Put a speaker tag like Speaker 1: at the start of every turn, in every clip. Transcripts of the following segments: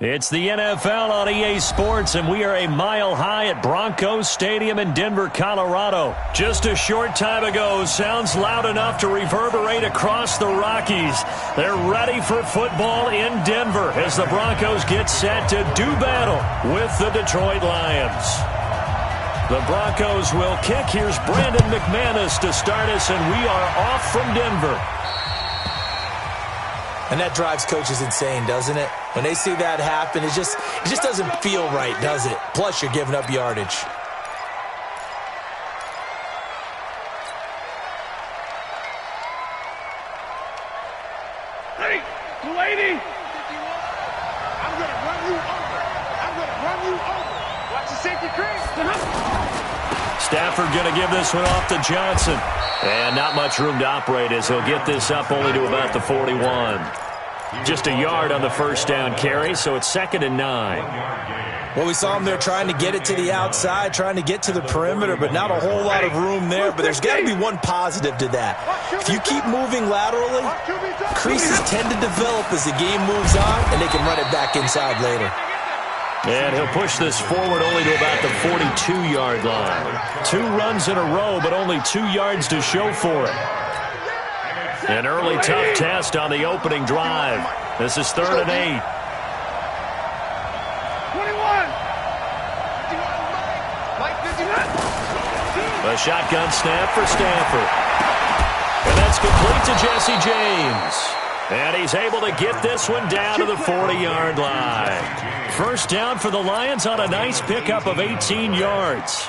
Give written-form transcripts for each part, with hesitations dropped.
Speaker 1: It's the NFL on EA Sports, and we are a mile high at Broncos Stadium in Denver, Colorado. Just a short time ago, sounds loud enough to reverberate across the Rockies. They're ready for football in Denver as the Broncos get set to do battle with the Detroit Lions. The Broncos will kick. Here's Brandon McManus to start us, and we are off from Denver.
Speaker 2: And that drives coaches insane, doesn't it? When they see that happen, it just doesn't feel right, does it? Plus, you're giving up yardage.
Speaker 3: Hey, 280. I'm going to run you over. I'm going to run you over. Watch the safety crease.
Speaker 1: Stafford going to give this one off to Johnson. And not much room to operate as he'll get this up only to about the 41. Just a yard on the first down carry, so it's 2nd and 9.
Speaker 2: Well, we saw him there trying to get it to the outside, trying to get to the perimeter, but not a whole lot of room there. But there's got to be one positive to that. If you keep moving laterally, creases tend to develop as the game moves on, and they can run it back inside later.
Speaker 1: And he'll push this forward only to about the 42-yard line. 2 runs in a row, but only 2 yards to show for it. An early tough test on the opening drive. This is 3rd and 8.
Speaker 3: 21.
Speaker 1: A shotgun snap for Stafford. And that's complete to Jesse James. And he's able to get this one down to the 40-yard line. First down for the Lions on a nice pickup of 18 yards.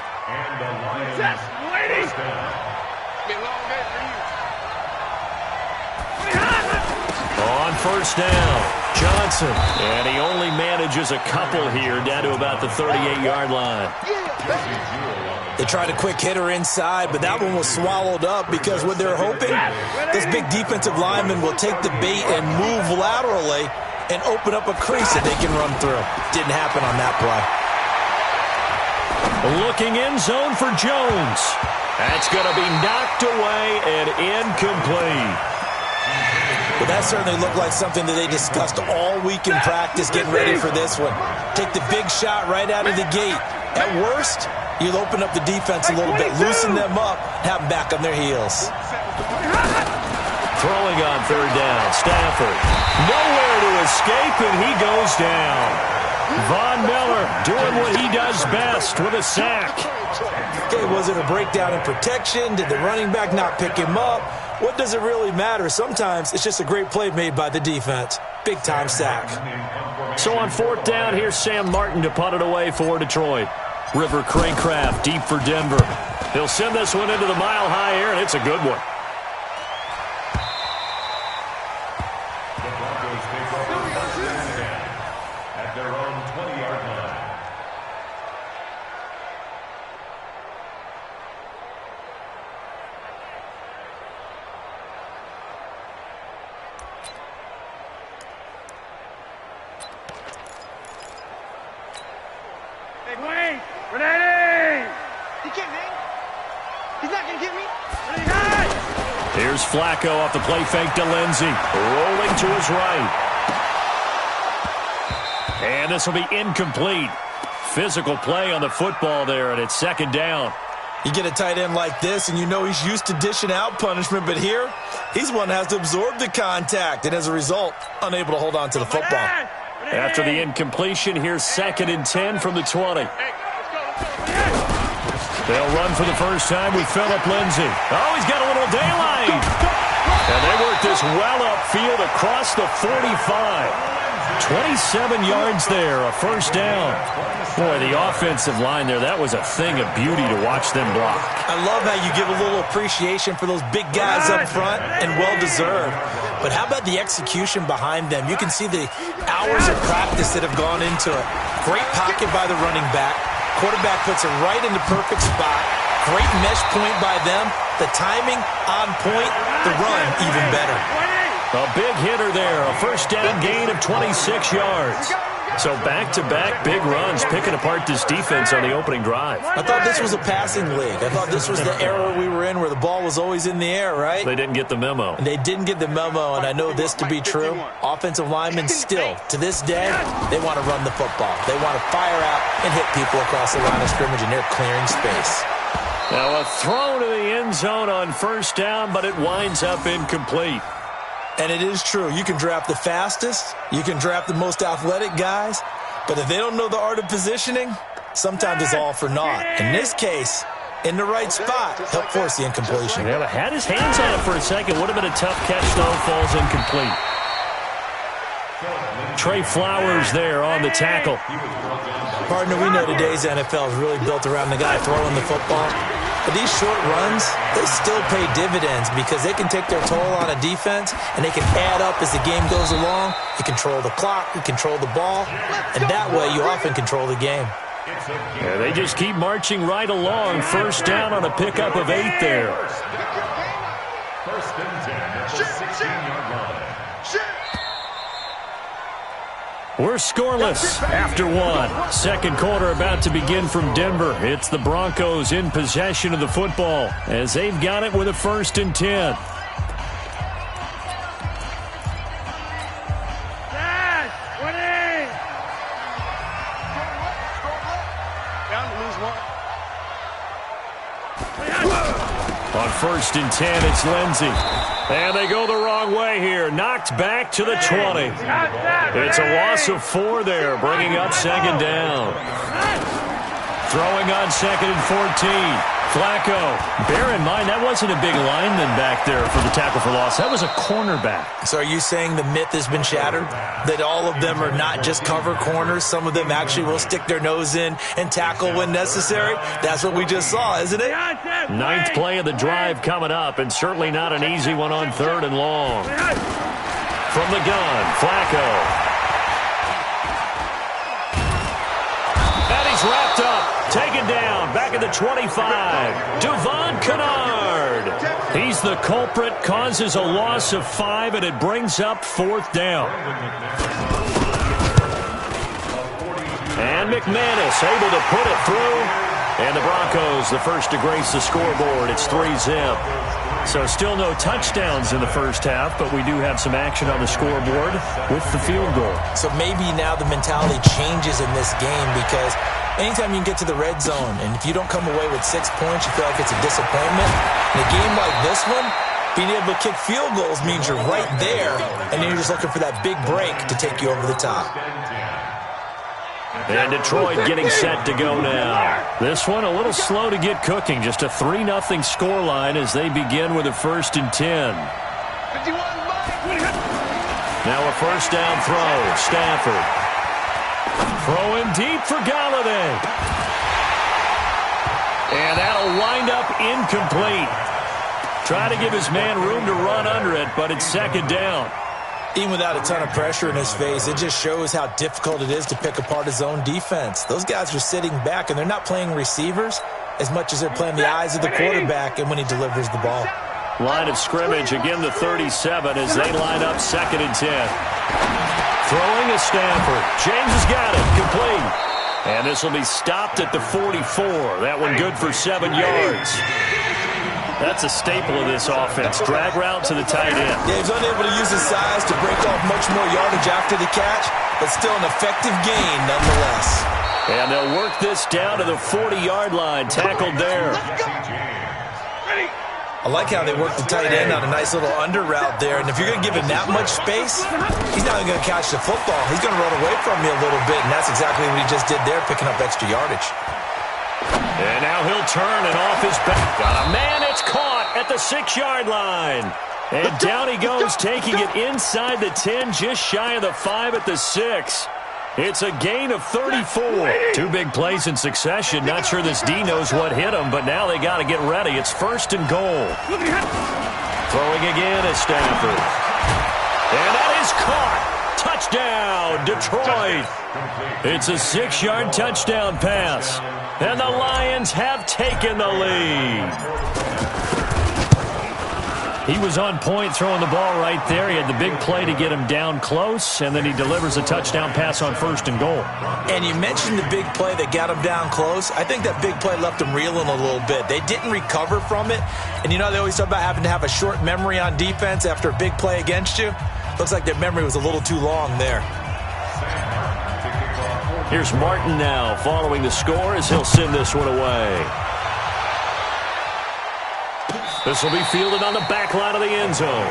Speaker 1: On first down, Johnson. And he only manages a couple here down to about the 38-yard line.
Speaker 2: They tried a quick hitter inside, but that one was swallowed up because what they're hoping, this big defensive lineman will take the bait and move laterally and open up a crease that they can run through. Didn't happen on that play.
Speaker 1: Looking in zone for Jones. That's going to be knocked away and incomplete.
Speaker 2: But that certainly looked like something that they discussed all week in practice getting ready for this one. Take the big shot right out of the gate. At worst, you'll open up the defense a little bit, loosen them up, have them back on their heels.
Speaker 1: Throwing on 3rd down, Stafford. Nowhere to escape, and he goes down. Von Miller doing what he does best with a sack.
Speaker 2: Okay, was it a breakdown in protection? Did the running back not pick him up? What does it really matter? Sometimes it's just a great play made by the defense. Big-time sack.
Speaker 1: So on 4th down, here's Sam Martin to punt it away for Detroit. River Craycraft deep for Denver. He'll send this one into the mile-high air, and it's a good one.
Speaker 4: At their own 20-yard line.
Speaker 3: Hey, Wayne! Renee! He can't, man. He's not going to get me.
Speaker 1: Here's Flacco off the play fake to Lindsey. Rolling to his right. And this will be incomplete. Physical play on the football there, and it's 2nd down.
Speaker 2: You get a tight end like this, and you know he's used to dishing out punishment, but here, he's one that has to absorb the contact, and as a result, unable to hold on to the football.
Speaker 1: After the incompletion, here's 2nd and 10 from the 20. They'll run for the first time with Phillip Lindsay. Oh, he's got a little daylight. And they work this well upfield across the 45. 27 yards there, a first down. Boy, the offensive line there, that was a thing of beauty to watch them block.
Speaker 2: I love how you give a little appreciation for those big guys up front, and well-deserved. But how about the execution behind them? You can see the hours of practice that have gone into it. Great pocket by the running back. Quarterback puts it right in the perfect spot. Great mesh point by them. The timing on point. The run even better.
Speaker 1: A big hitter there. A first down gain of 26 yards. So back-to-back big runs, picking apart this defense on the opening drive.
Speaker 2: I thought this was a passing league. I thought this was the era we were in where the ball was always in the air, right?
Speaker 1: They didn't get the memo.
Speaker 2: And they didn't get the memo, and I know this to be true. Offensive linemen still, to this day, they want to run the football. They want to fire out and hit people across the line of scrimmage, and they're clearing space.
Speaker 1: Now a throw to the end zone on first down, but it winds up incomplete.
Speaker 2: And it is true. You can draft the fastest. You can draft the most athletic guys. But if they don't know the art of positioning, sometimes it's all for naught. In this case, in the right spot, help force the incompletion.
Speaker 1: Yeah, but had his hands on it for a second. Would have been a tough catch, though. Falls incomplete. Trey Flowers there on the tackle.
Speaker 2: Partner, we know today's NFL is really built around the guy throwing the football. But these short runs, they still pay dividends because they can take their toll on a defense and they can add up as the game goes along. You control the clock, you control the ball, and that way you often control the game.
Speaker 1: Yeah, they just keep marching right along. First down on a pickup of 8 there.
Speaker 4: First and 10 at the 16-yard line.
Speaker 1: We're scoreless after one. Second quarter about to begin from Denver. It's the Broncos in possession of the football as they've got it with a 1st and 10. On 1st and 10, it's Lindsey. And they go the wrong way here. Knocked back to the 20. It's a loss of 4 there, bringing up 2nd down. Throwing on 2nd and 14. Flacco. Bear in mind, that wasn't a big lineman back there for the tackle for loss. That was a cornerback.
Speaker 2: So are you saying the myth has been shattered? That all of them are not just cover corners? Some of them actually will stick their nose in and tackle when necessary? That's what we just saw, isn't it?
Speaker 1: 9th play of the drive coming up, and certainly not an easy one on 3rd and long. From the gun, Flacco. And he's wrapped up. Taken down, back at the 25. Devon Kennard. He's the culprit, causes a loss of 5, and it brings up 4th down. And McManus able to put it through. And the Broncos, the first to grace the scoreboard. It's 3-zip. So still no touchdowns in the first half, but we do have some action on the scoreboard with the field goal.
Speaker 2: So maybe now the mentality changes in this game because anytime you can get to the red zone, and if you don't come away with 6 points, you feel like it's a disappointment. In a game like this one, being able to kick field goals means you're right there, and then you're just looking for that big break to take you over the top.
Speaker 1: And Detroit getting set to go now. This one a little slow to get cooking. Just a 3-0 scoreline as they begin with a 1st and 10. Now a 1st down throw. Stafford. Throwing deep for Galladay. And that'll wind up incomplete. Try to give his man room to run under it, but it's 2nd down.
Speaker 2: Even without a ton of pressure in his face, it just shows how difficult it is to pick apart his own defense. Those guys are sitting back, and they're not playing receivers as much as they're playing the eyes of the quarterback and when he delivers the ball.
Speaker 1: Line of scrimmage, again the 37 as they line up 2nd and 10. Throwing is Stafford. James has got it. Complete. And this will be stopped at the 44. That one good for 7 yards. That's a staple of this offense. Drag route to the tight end.
Speaker 2: Yeah, he's unable to use his size to break off much more yardage after the catch, but still an effective gain nonetheless.
Speaker 1: And they'll work this down to the 40-yard line. Tackled there.
Speaker 2: I like how they work the tight end on a nice little under route there. And if you're going to give him that much space, he's not even going to catch the football. He's going to run away from you a little bit, and that's exactly what he just did there, picking up extra yardage.
Speaker 1: And now he'll turn and off his back. Got a man, it's caught at the 6-yard line. And down he goes, taking it inside the 10, just shy of the 5 at the 6. It's a gain of 34. 2 big plays in succession. Not sure this D knows what hit him, but now they got to get ready. It's 1st and goal. Throwing again is Stafford. And that is caught. Touchdown, Detroit. It's a 6-yard touchdown pass. And the Lions have taken the lead. He was on point throwing the ball right there. He had the big play to get him down close, and then he delivers a touchdown pass on 1st and goal.
Speaker 2: And you mentioned the big play that got him down close. I think that big play left him reeling a little bit. They didn't recover from it. And you know, they always talk about having to have a short memory on defense after a big play against you. Looks like their memory was a little too long there.
Speaker 1: Here's Martin now following the score as he'll send this one away. This will be fielded on the back line of the end zone.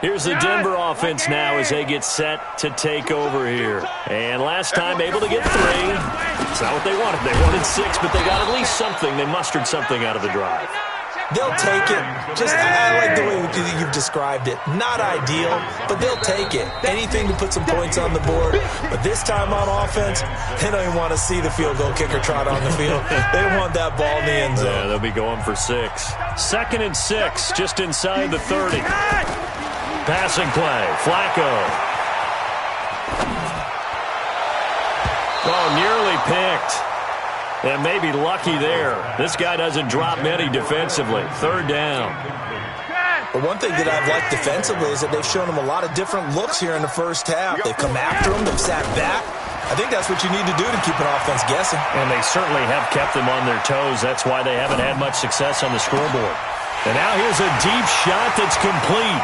Speaker 1: Here's the Denver offense now as they get set to take over here. And last time able to get 3. It's not what they wanted. They wanted 6, but they got at least something. They mustered something out of the drive.
Speaker 2: They'll take it. I like the way you've described it. Not ideal, but they'll take it. Anything to put some points on the board. But this time on offense, they don't even want to see the field goal kicker trot on the field. They want that ball in the end zone.
Speaker 1: Yeah, they'll be going for 6. 2nd and 6, just inside the 30. Passing play, Flacco. Oh, nearly picked. And maybe lucky there. This guy doesn't drop many defensively. 3rd down.
Speaker 2: But one thing that I've liked defensively is that they've shown him a lot of different looks here in the first half. They've come after him. They've sat back. I think that's what you need to do to keep an offense guessing.
Speaker 1: And they certainly have kept them on their toes. That's why they haven't had much success on the scoreboard. And now here's a deep shot that's complete.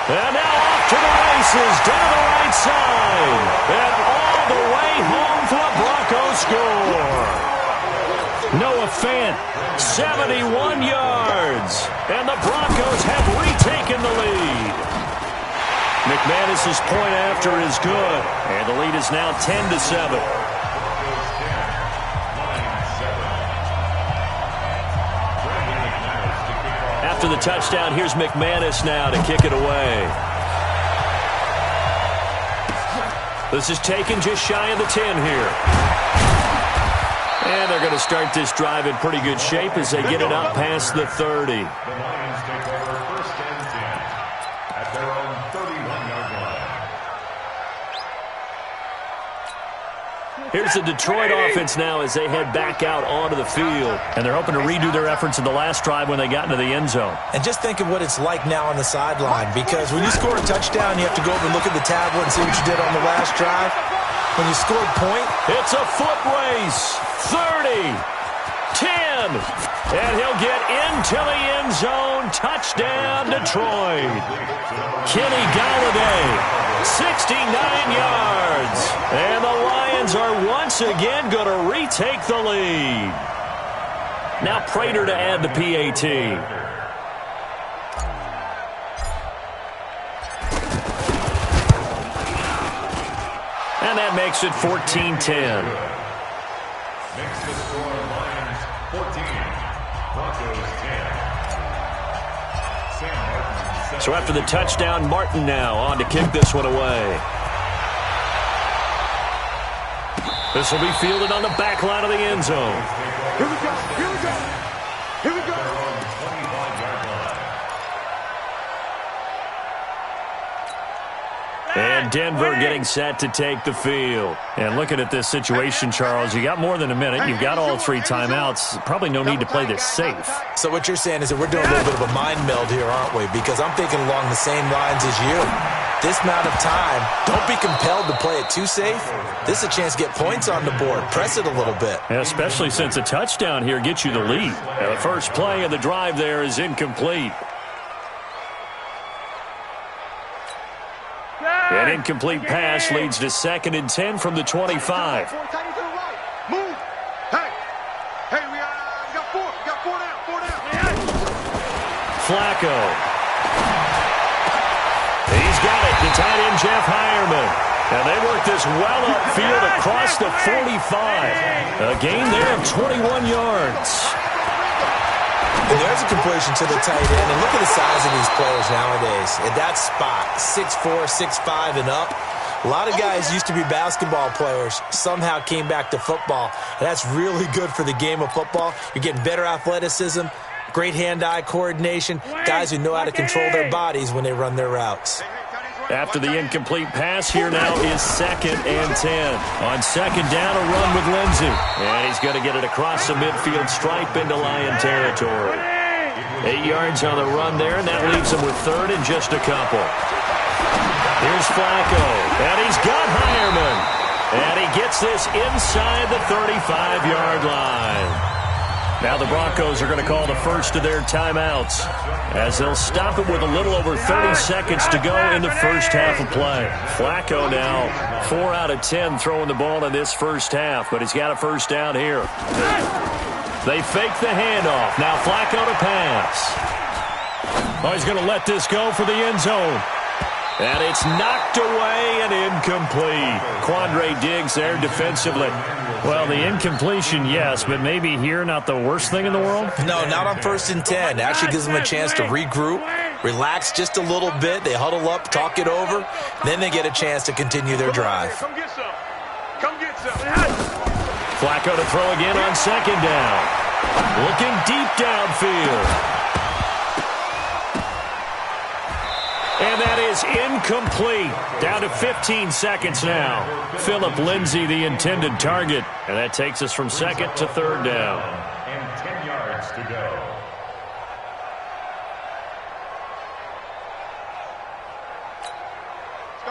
Speaker 1: And now off to the races, down the right side. And all the way home for the Broncos score. Noah Fant, 71 yards. And the Broncos have retaken the lead. McManus's point after is good. And the lead is now 10-7. After the touchdown, here's McManus now to kick it away. This is taken just shy of the 10 here. And they're going to start this drive in pretty good shape as they get it up past the 30.
Speaker 4: The Lions take over 1st and 10 at their own 31-yard line.
Speaker 1: Here's the Detroit offense now as they head back out onto the field. And they're hoping to redo their efforts in the last drive when they got into the end zone.
Speaker 2: And just think of what it's like now on the sideline, because when you score a touchdown, you have to go over and look at the tablet and see what you did on the last drive. When you scored point,
Speaker 1: it's a foot race. 30, 10, and he'll get into the end zone. Touchdown, Detroit. Kenny Golladay, 69 yards. And the Lions are once again going to retake the lead. Now Prater to add the PAT. And that makes it 14-10.
Speaker 4: Makes the score Lions 14, Broncos 10. Sam Martin.
Speaker 1: So after the touchdown, Martin now on to kick this one away. This will be fielded on the back line of the end zone.
Speaker 3: Here we go. Here we go. Here we go.
Speaker 1: And Denver getting set to take the field. And looking at this situation, Charles, you got more than a minute. You've got all 3 timeouts. Probably no need to play this safe.
Speaker 2: So what you're saying is that we're doing a little bit of a mind meld here, aren't we? Because I'm thinking along the same lines as you. This amount of time, don't be compelled to play it too safe. This is a chance to get points on the board. Press it a little bit.
Speaker 1: Yeah, especially since a touchdown here gets you the lead. The first play of the drive there is incomplete. An incomplete pass leads to 2nd and 10 from the 25.
Speaker 3: Move. Hey, we got 4. We got 4 down. 4 down.
Speaker 1: Flacco. He's got it. The tight end, Jeff Heuerman. And they work this well upfield across the 45. A gain there of 21 yards.
Speaker 2: And there's a completion to the tight end. And look at the size of these players nowadays. At that spot, 6'4", 6'5", and up. A lot of guys used to be basketball players, somehow came back to football. And that's really good for the game of football. You're getting better athleticism, Great hand-eye coordination. Guys who know how to control their bodies when they run their routes.
Speaker 1: After the incomplete pass, here now is 2nd and 10. On 2nd down, a run with Lindsey. And he's going to get it across the midfield stripe into Lion territory. 8 yards on the run there, and that leaves him with 3rd and just a couple. Here's Flacco, and he's got Hireman. And he gets this inside the 35-yard line. Now the Broncos are going to call the first of their timeouts as they'll stop it with a little over 30 seconds to go in the first half of play. Flacco now 4 out of 10 throwing the ball in this first half, but he's got a first down here. They fake the handoff. Now Flacco to pass. Oh, he's going to let this go for the end zone. And it's knocked away and incomplete. Quandre Diggs there defensively. Well, the incompletion, yes, but maybe here not the worst thing in the world?
Speaker 2: No, not on 1st and 10. Actually gives them a chance to regroup, relax just a little bit. They huddle up, talk it over. Then they get a chance to continue their drive.
Speaker 3: Come get some. Come get some.
Speaker 1: Flacco to throw again on 2nd down. Looking deep downfield. And that is incomplete. Down to 15 seconds now. Phillip Lindsay, the intended target. And that takes us from 2nd to 3rd down.
Speaker 4: And 10 yards to go.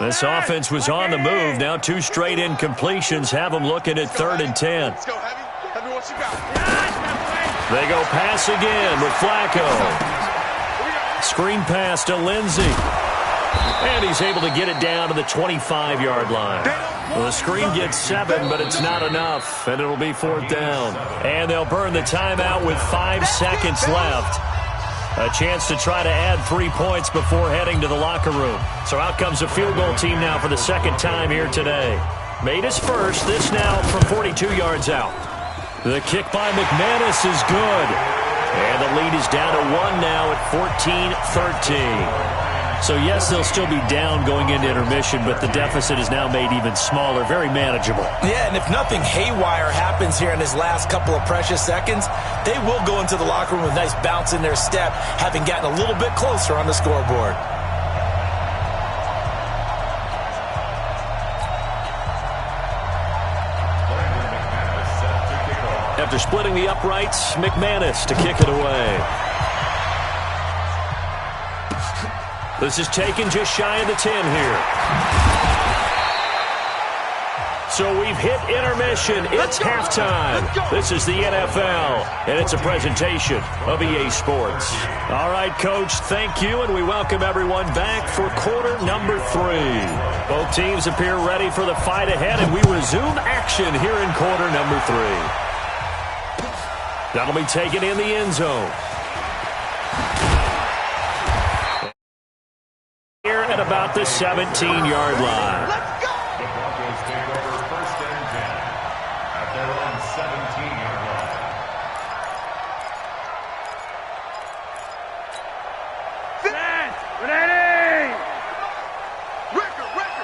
Speaker 1: This offense was on the move. Now 2 straight incompletions have them looking at 3rd and 10.
Speaker 3: Let's go, Heavy. Heavy, what you got?
Speaker 1: They go pass again with Flacco. Screen pass to Lindsay. And he's able to get it down to the 25-yard line. Well, the screen gets 7, but it's not enough, and it'll be 4th down. And they'll burn the timeout with 5 seconds left. A chance to try to add 3 points before heading to the locker room. So out comes the field goal team now for the 2nd time here today. Made his first, this now from 42 yards out. The kick by McManus is good. And the lead is down to 1 now at 14-13. So, yes, they'll still be down going into intermission, but the deficit is now made even smaller, very manageable.
Speaker 2: Yeah, and if nothing haywire happens here in his last couple of precious seconds, they will go into the locker room with a nice bounce in their step, having gotten a little bit closer on the scoreboard.
Speaker 1: After splitting the uprights, McManus to kick it away. This is taken just shy of the 10 here. So we've hit intermission. It's halftime. This is the NFL, and it's a presentation of EA Sports. All right, Coach, thank you, and we welcome everyone back for quarter number 3. Both teams appear ready for the fight ahead, and we resume action here in quarter number 3. That'll be taken in the end zone. Here at about the 17-yard line.
Speaker 4: The Broncos take over 1st and 10 at their own 17-yard line.
Speaker 3: Set. Ready. Record.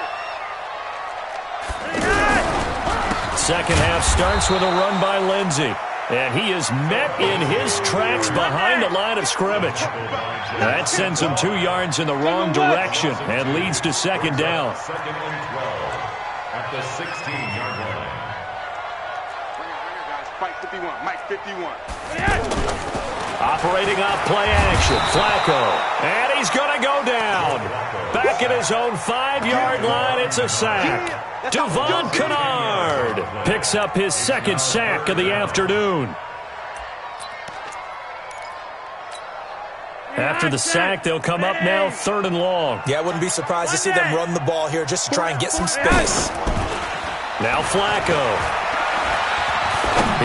Speaker 1: Second half starts with a run by Lindsey. And he is met in his tracks behind the line of scrimmage. That sends him 2 yards in the wrong direction and leads to 2nd down.
Speaker 4: 2nd and 12 at the 16-yard line.
Speaker 3: Mike 51. Mike 51.
Speaker 1: Operating off play action, Flacco. And he's going to go down. Back at his own 5-yard line, it's a sack. Devon Kennard picks up his 2nd sack of the afternoon. After the sack, they'll come up now 3rd and long.
Speaker 2: Yeah, I wouldn't be surprised to see them run the ball here just to try and get some space.
Speaker 1: Now Flacco.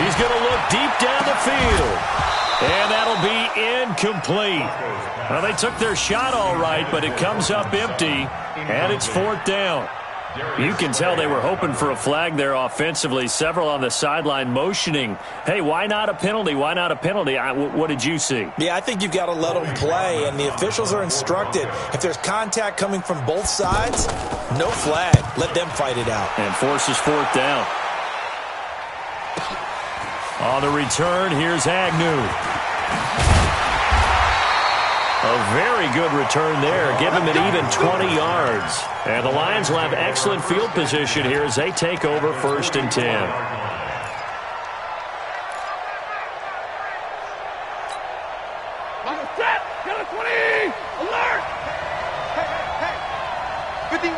Speaker 1: He's going to look deep down the field. And that'll be incomplete. Well, they took their shot all right, but it comes up empty, and it's 4th down. You can tell they were hoping for a flag there offensively. Several on the sideline motioning, hey, why not a penalty? Why not a penalty? What did you see?
Speaker 2: Yeah, I think you've got to let them play, and the officials are instructed. If there's contact coming from both sides, no flag. Let them fight it out.
Speaker 1: And forces 4th down. On the return, here's Agnew. A very good return there. Give him an even 20 yards. And the Lions will have excellent field position here as they take over 1st and 10.
Speaker 3: Get a 20! Alert! Hey! 51.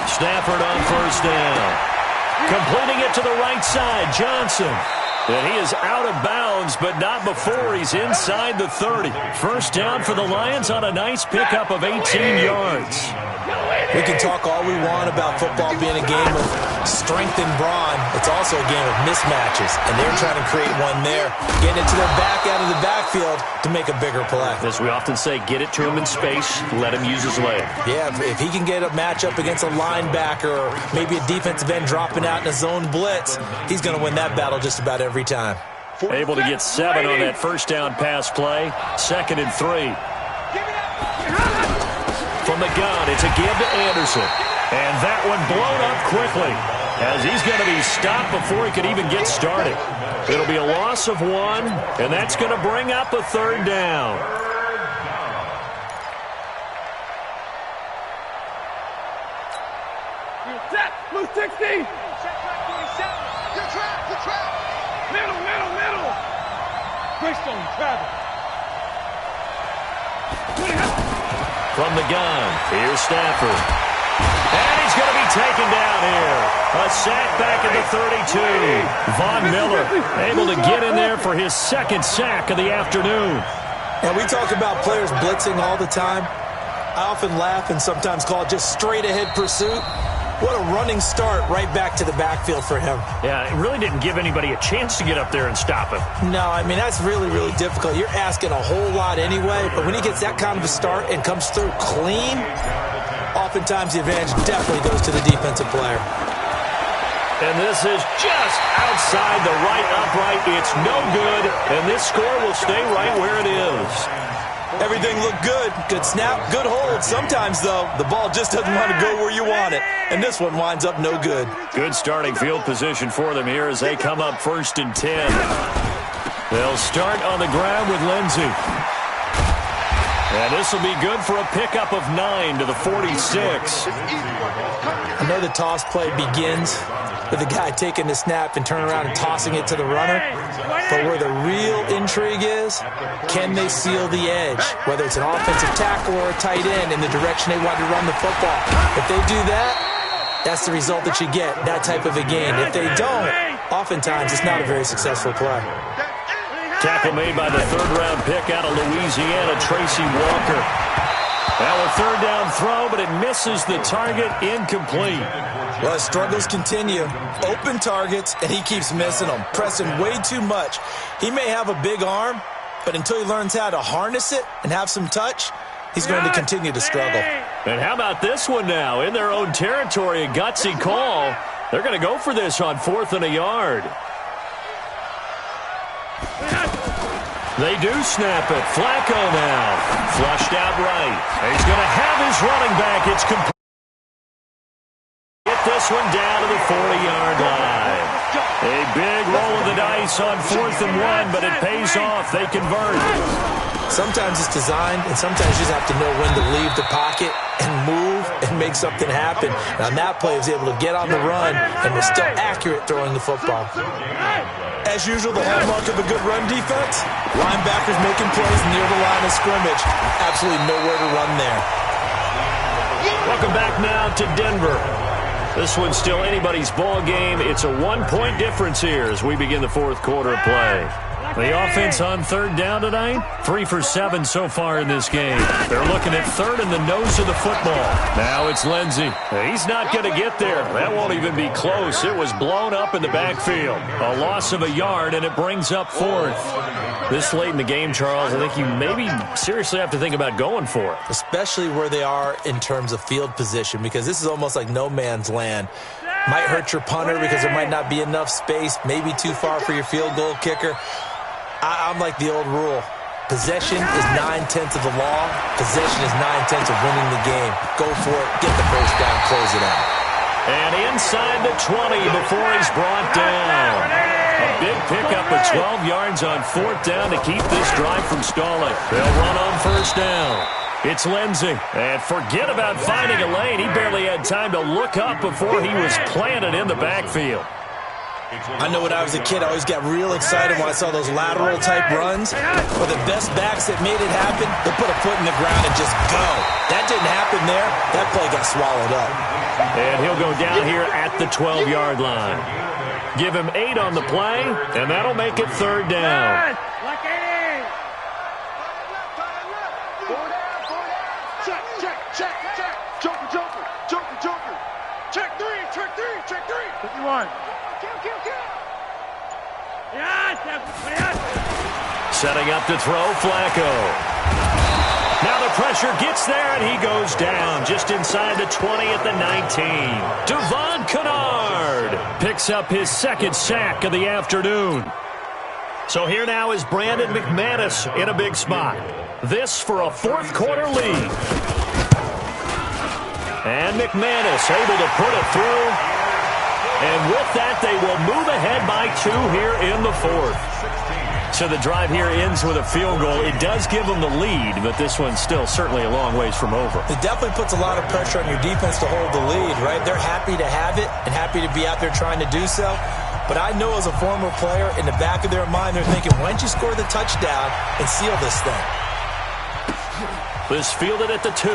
Speaker 1: Stafford on 1st down. Completing it to the right side, Johnson. And he is out of bounds, but not before he's inside the 30. 1st down for the Lions on a nice pickup of 18 yards.
Speaker 2: We can talk all we want about football being a game of strength and brawn. It's also a game of mismatches, and they're trying to create one there, getting it to their back out of the backfield to make a bigger play.
Speaker 1: As we often say, get it to him in space, let him use his leg.
Speaker 2: Yeah, if he can get a matchup against a linebacker or maybe a defensive end dropping out in a zone blitz, he's going to win that battle just about every time.
Speaker 1: Able to get 7 on that 1st down pass play. 2nd and 3. From the gun, it's a give to Anderson. And that one blown up quickly as he's going to be stopped before he could even get started. It'll be a loss of 1, and that's going to bring up a 3rd down.
Speaker 3: Set! Blue 60! Check back 27. You're trapped! Middle! Greystone, Travis.
Speaker 1: From the gun, here's Stafford. And he's going to be taken down here. A sack back at the 32. Von Miller able to get in there for his 2nd sack of the afternoon.
Speaker 2: And we talk about players blitzing all the time. I often laugh and sometimes call it just straight-ahead pursuit. What a running start right back to the backfield for him.
Speaker 1: Yeah, it really didn't give anybody a chance to get up there and stop him.
Speaker 2: No, I mean, that's really, really difficult. You're asking a whole lot anyway, but when he gets that kind of a start and comes through clean, oftentimes the advantage definitely goes to the defensive player.
Speaker 1: And this is just outside the right upright. It's no good, and this score will stay right where it is.
Speaker 2: Everything looked good. Good snap, good hold. Sometimes, though, the ball just doesn't want to go where you want it. And this one winds up no good.
Speaker 1: Good starting field position for them here as they come up 1st and 10. They'll start on the ground with Lindsey. And this will be good for a pickup of 9 to the 46.
Speaker 2: I know the toss play begins with the guy taking the snap and turning around and tossing it to the runner. But where the real intrigue is, can they seal the edge? Whether it's an offensive tackle or a tight end in the direction they want to run the football. If they do that, that's the result that you get, that type of a game. If they don't, oftentimes it's not a very successful play.
Speaker 1: Tackle made by the 3rd-round pick out of Louisiana, Tracy Walker. Now a 3rd down throw, but it misses the target, incomplete.
Speaker 2: Well, his struggles continue. Open targets, and he keeps missing them, pressing way too much. He may have a big arm, but until he learns how to harness it and have some touch, he's going to continue to struggle.
Speaker 1: And how about this one now? In their own territory, a gutsy call. They're going to go for this on 4th and a yard. They do snap it. Flacco now. Flushed out right. He's going to have his running back. It's complete. Get this one down to the 40-yard line. A big roll of the dice on 4th and 1, but it pays off. They convert.
Speaker 2: Sometimes it's designed, and sometimes you just have to know when to leave the pocket and move and make something happen. And on that play, he was able to get on the run and was still accurate throwing the football. As usual, the hallmark of a good run defense, linebackers making plays near the line of scrimmage. Absolutely nowhere to run there.
Speaker 1: Welcome back now to Denver. This one's still anybody's ball game. It's a 1-point difference here as we begin the 4th quarter of play. The offense on 3rd down tonight, 3 for 7 so far in this game. They're looking at 3rd and the nose of the football. Now it's Lindsey. He's not going to get there. That won't even be close. It was blown up in the backfield. A loss of a yard, and it brings up 4th. This late in the game, Charles, I think you maybe seriously have to think about going for it.
Speaker 2: Especially where they are in terms of field position, because this is almost like no man's land. Might hurt your punter because there might not be enough space, maybe too far for your field goal kicker. I'm like the old rule. Possession is 9/10 of the law. Possession is 9/10 of winning the game. Go for it. Get the first down. Close it out.
Speaker 1: And inside the 20 before he's brought down. A big pickup of 12 yards on 4th down to keep this drive from stalling. They'll run on 1st down. It's Lindsey. And forget about finding a lane. He barely had time to look up before he was planted in the backfield.
Speaker 2: I know when I was a kid, I always got real excited when I saw those lateral-type runs. But the best backs that made it happen, they put a foot in the ground and just go. That didn't happen there. That play got swallowed up.
Speaker 1: And he'll go down here at the 12-yard line. Give him 8 on the play, and that'll make it 3rd down.
Speaker 3: Check 3.
Speaker 1: Setting up to throw, Flacco. Now the pressure gets there, and he goes down just inside the 20 at the 19. Devon Kennard picks up his 2nd sack of the afternoon. So here now is Brandon McManus in a big spot. This for a 4th quarter lead. And McManus able to put it through. And with that, they will move ahead by 2 here in the 4th. So the drive here ends with a field goal. It does give them the lead, but this one's still certainly a long ways from over.
Speaker 2: It definitely puts a lot of pressure on your defense to hold the lead, right? They're happy to have it and happy to be out there trying to do so. But I know as a former player, in the back of their mind, they're thinking, why don't you score the touchdown and seal this thing?
Speaker 1: This fielded at the 2.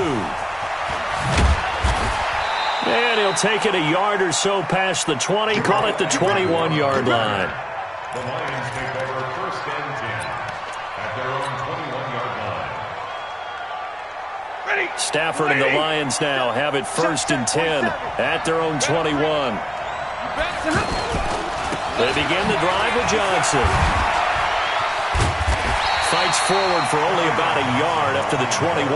Speaker 1: And he'll take it a yard or so past the 20, call it the 21-yard line.
Speaker 4: The Lions take over 1st and 10 at their own 21-yard line.
Speaker 1: Stafford and the Lions now have it 1st and 10 at their own 21. They begin the drive with Johnson. Fights forward for only about a yard after the 21.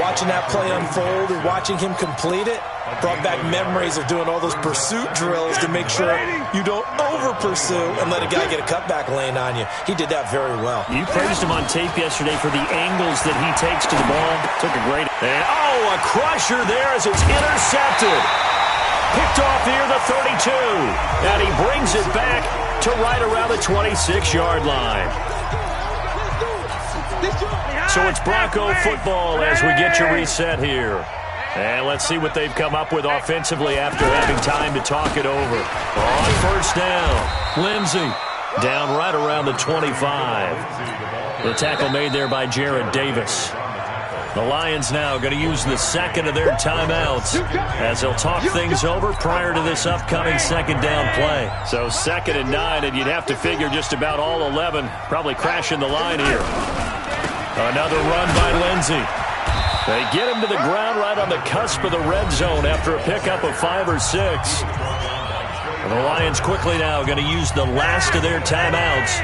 Speaker 2: Watching that play unfold and watching him complete it brought back memories of doing all those pursuit drills to make sure you don't over-pursue and let a guy get a cutback lane on you. He did that very well.
Speaker 1: You praised him on tape yesterday for the angles that he takes to the ball. Took a great... And, a crusher there as it's intercepted. Picked off here the 32. And he brings it back to right around the 26-yard line. So it's Bronco football as we get you reset here. And let's see what they've come up with offensively after having time to talk it over. On 1st down, Lindsey down right around the 25. The tackle made there by Jared Davis. The Lions now going to use the 2nd of their timeouts as they'll talk things over prior to this upcoming 2nd down play. So 2nd and 9, and you'd have to figure just about all 11 probably crashing the line here. Another run by Lindsey. They get him to the ground right on the cusp of the red zone after a pickup of 5 or 6. And the Lions quickly now going to use the last of their timeouts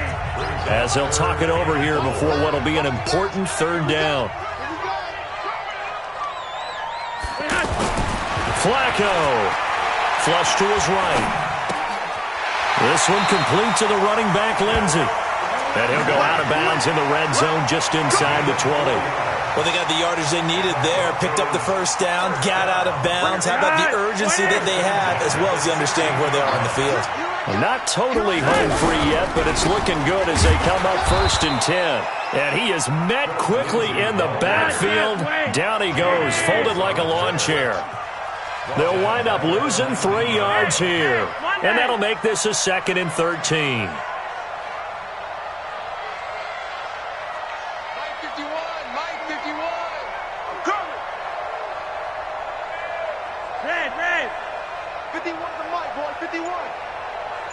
Speaker 1: as they'll talk it over here before what will be an important 3rd down. Flacco. Flush to his right. This one complete to the running back, Lindsey. And he'll go out of bounds in the red zone just inside the 20.
Speaker 2: Well, they got the yardage they needed there. Picked up the 1st down, got out of bounds. How about the urgency that they have, as well as you understand where they are on the field?
Speaker 1: Well, not totally home free yet, but it's looking good as they come up 1st and 10. And he is met quickly in the backfield. Down he goes, folded like a lawn chair. They'll wind up losing 3 yards here. And that'll make this a 2nd and 13.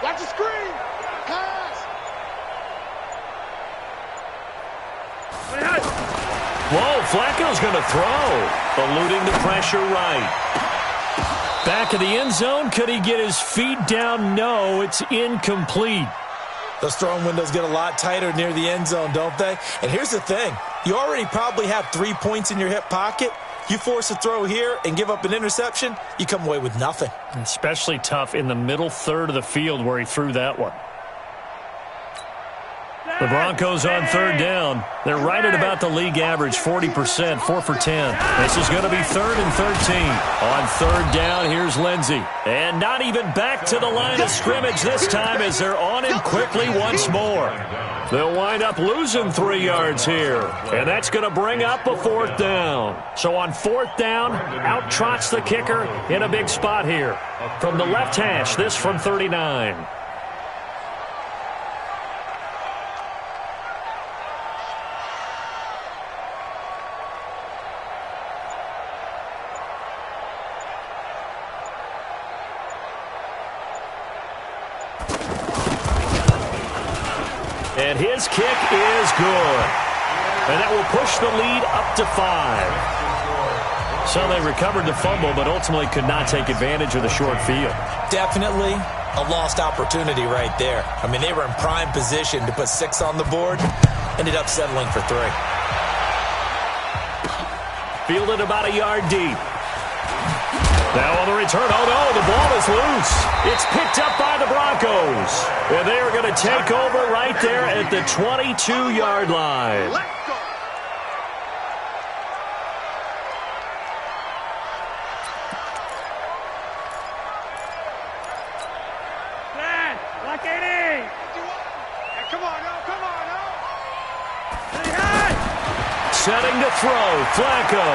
Speaker 3: Watch the screen. Pass.
Speaker 1: Whoa, Flacco's going to throw. Eluding the pressure right. Back of the end zone. Could he get his feet down? No, it's incomplete.
Speaker 2: Those throwing windows get a lot tighter near the end zone, don't they? And here's the thing. You already probably have 3 points in your hip pocket. You force a throw here and give up an interception, you come away with nothing.
Speaker 1: Especially tough in the middle 3rd of the field where he threw that one. The Broncos on third down. They're right at about the league average, 40%, 4 for 10. This is going to be 3rd and 13. On third down, here's Lindsey. And not even back to the line of scrimmage this time as they're on him quickly once more. They'll wind up losing 3 yards here. And that's going to bring up a 4th down. So on 4th down, out trots the kicker in a big spot here. From the left hash, this from 39. And his kick is good. And that will push the lead up to 5. So they recovered the fumble, but ultimately could not take advantage of the short field. Definitely a lost opportunity right there. I mean, they were in prime position to put 6 on the board. Ended up settling for 3. Fielded about a yard deep. Now on the return, oh no, the ball is loose. It's picked up by the Broncos. And they are going to take over right there at the 22-yard line. Setting to throw, Flacco.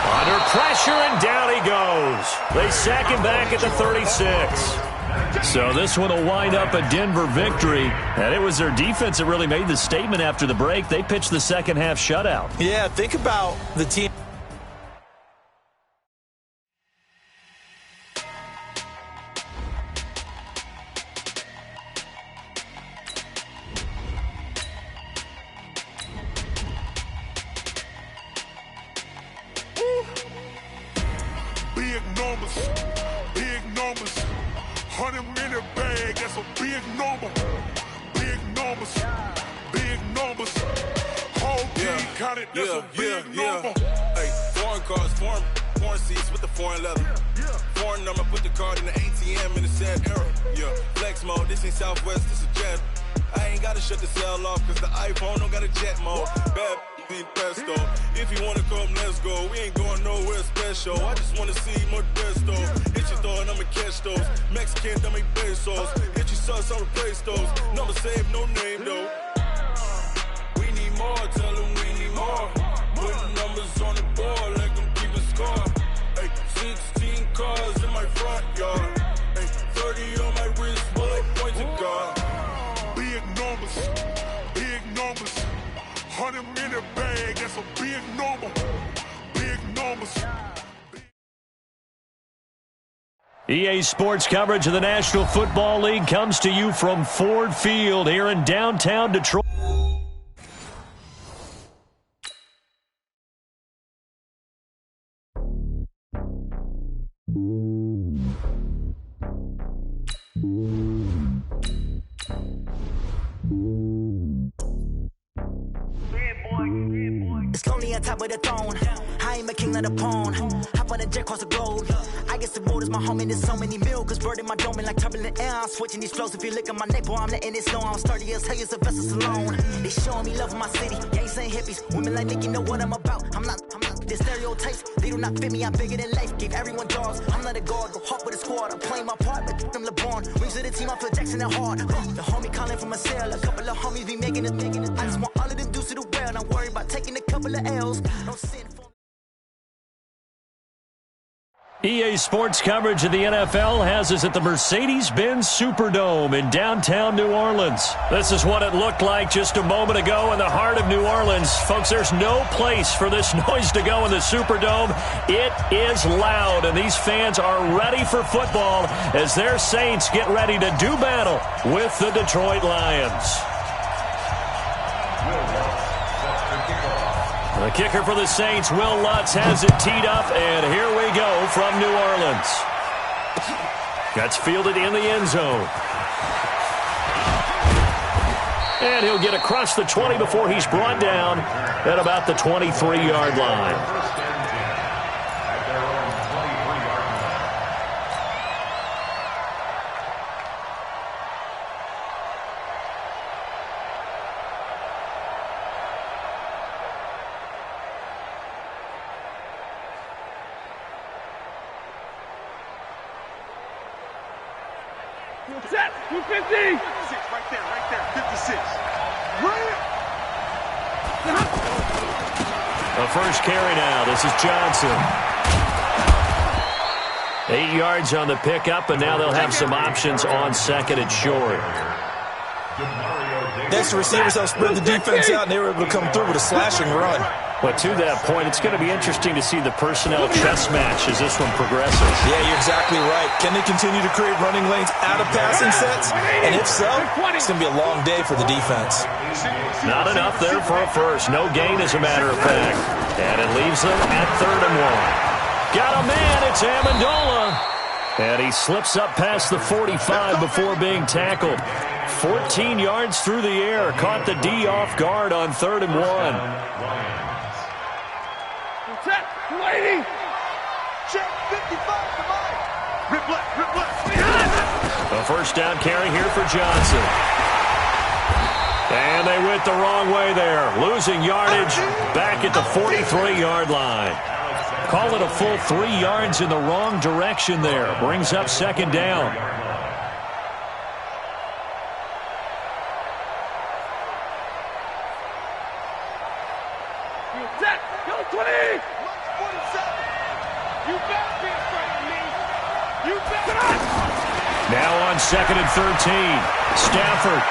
Speaker 1: Under pressure, and down he goes. They sack him back at the 36. So this one will wind up a Denver victory. And it was their defense that really made the statement after the break. They pitched the second half shutout. Yeah, think about the team. EA Sports coverage of the National Football League comes to you from Ford Field here in downtown Detroit.
Speaker 5: It's lonely on top of the throne. I ain't a king of the pawn. Hop on a jet across the globe. I guess the road is my home and there's so many miracles burning my dome like turbulent air. I'm switching these flows. If you look at my neck, boy, I'm letting it slow. I'm sturdy as hell, as a vessel alone. They showing me love in my city. Gangs ain't hippies. Women like Nicky know what I'm about. I'm not the stereotypes. They do not fit me. I'm bigger than life. Gave everyone jaws. I'm not a guard. Go hard with a squad. I'm playing my part, but them LeBron. Rings to the team. I feel Jackson and hard. The homie calling from a cell. A couple of homies be making it. I just want all of them dudes to the well. Not worried about taking a couple of L's. No sin for
Speaker 1: EA Sports coverage of the NFL has us at the Mercedes-Benz Superdome in downtown New Orleans. This is what it looked like just a moment ago in the heart of New Orleans. Folks, there's no place for this noise to go in the Superdome. It is loud, and these fans are ready for football as their Saints get ready to do battle with the Detroit Lions. The kicker for the Saints, Will Lutz, has it teed up, and here we go from New Orleans. Gets fielded in the end zone. And he'll get across the 20 before he's brought down at about the 23-yard line.
Speaker 3: Set. 250. 56, right there. 56.
Speaker 1: The first carry now. This is Johnson. 8 yards on the pickup, and now they'll have some options on second and short.
Speaker 2: Next, the receivers helped spread the defense out, and they were able to come through with a slashing run.
Speaker 1: But to that point, it's going to be interesting to see the personnel chess match as this one progresses.
Speaker 2: Yeah, you're exactly right. Can they continue to create running lanes out of passing sets? And if so, it's going to be a long day for the defense.
Speaker 1: Not enough there for a first. No gain, as a matter of fact. And it leaves them at 3rd and 1. Got a man. It's Amendola. And he slips up past the 45 before being tackled. 14 yards through the air. Caught the D off guard on 3rd and 1.
Speaker 3: Set. 280. Check. 55 to Mike. Rip left.
Speaker 1: The first down carry here for Johnson. And they went the wrong way there. Losing yardage back at the 43-yard line. Call it a full 3 yards in the wrong direction there. Brings up 2nd down.
Speaker 3: Set. Go 20. 47. You better be afraid of me. You better.
Speaker 1: Now on 2nd and 13. Stafford.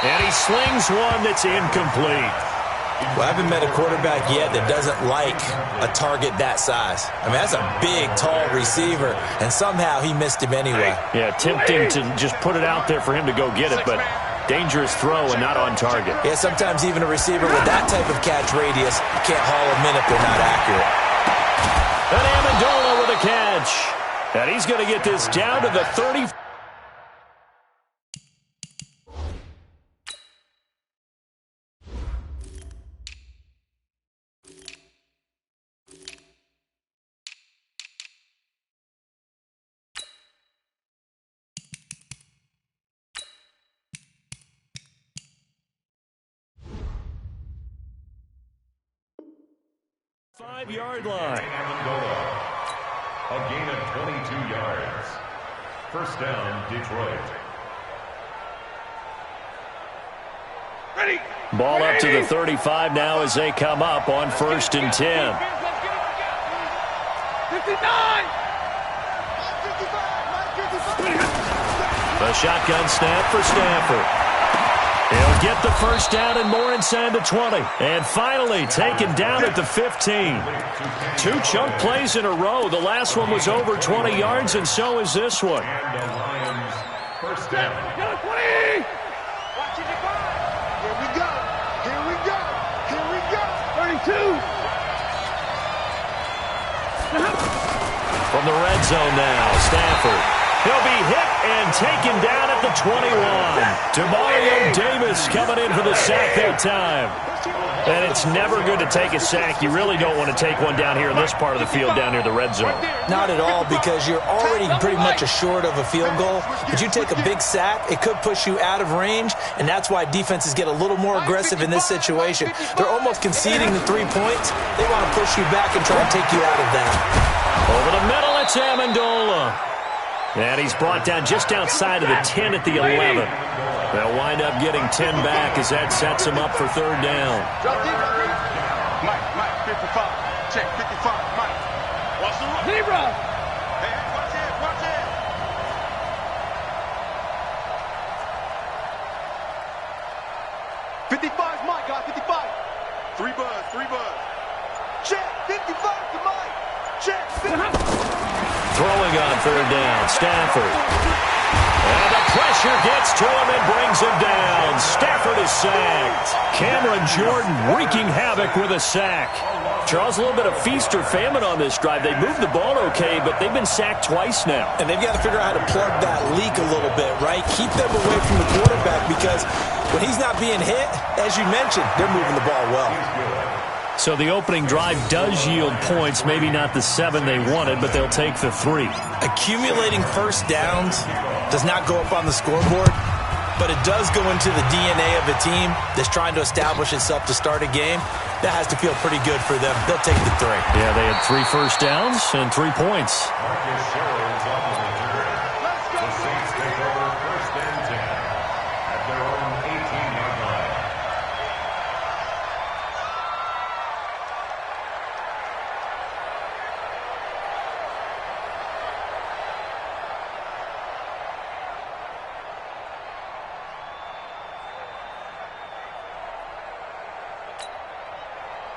Speaker 1: And he slings one that's incomplete.
Speaker 2: Well, I haven't met a quarterback yet that doesn't like a target that size. I mean, that's a big, tall receiver, and somehow he missed him anyway.
Speaker 1: Yeah, tempting to just put it out there for him to go get it, but dangerous throw and not on target.
Speaker 2: Yeah, sometimes even a receiver with that type of catch radius, you can't haul them in if they're not accurate.
Speaker 1: And Amendola with a catch. And he's going to get this down to the 30. Five-yard line.
Speaker 4: A gain of 22 yards. First down, Detroit.
Speaker 3: Ready.
Speaker 1: Ball up to the 35 now as they come up on 1st and 10.
Speaker 3: 59.
Speaker 1: The shotgun snap for Stafford. He'll get the first down and more inside the 20. And finally taken down at the 15. 2 chunk plays in a row. The last one was over 20 yards, and so is this one.
Speaker 4: And the Lions, first down.
Speaker 3: Go 20. Watch it go. Here we go. Here we go. Here we go. 32.
Speaker 1: From the red zone now, Stafford. He'll be hit and taken down at the 21. Demario Davis coming in for the sack that time. And it's never good to take a sack. You really don't want to take one down here in this part of the field down near the red zone.
Speaker 2: Not at all, because you're already pretty much assured of a field goal. But you take a big sack, it could push you out of range, and that's why defenses get a little more aggressive in this situation. They're almost conceding the 3 points. They want to push you back and try and take you out of that.
Speaker 1: Over the middle, it's Amendola. And he's brought down just outside of the 10 at the 11. They'll wind up getting 10 back as that sets him up for 3rd down.
Speaker 3: Mike, 55. Check, 55. Mike. Watch the run. Zebra. Hey, watch it, watch it. '55's Mike, guys, 55. 3 buzz. Check, 55 to Mike. Check, 55.
Speaker 1: Throwing on 3rd down, Stafford. And the pressure gets to him and brings him down. Stafford is sacked. Cameron Jordan wreaking havoc with a sack. Charles, a little bit of feast or famine on this drive. They moved the ball okay, but they've been sacked twice now.
Speaker 2: And they've got to figure out how to plug that leak a little bit, right? Keep them away from the quarterback, because when he's not being hit, as you mentioned, they're moving the ball well.
Speaker 1: So the opening drive does yield points, maybe not the 7 they wanted, but they'll take the 3.
Speaker 2: Accumulating first downs does not go up on the scoreboard, but it does go into the DNA of a team that's trying to establish itself to start a game. That has to feel pretty good for them. They'll take the 3.
Speaker 1: Yeah, they had 3 first downs and 3 points.
Speaker 4: Marcus Sherrill's on the return. The Saints take over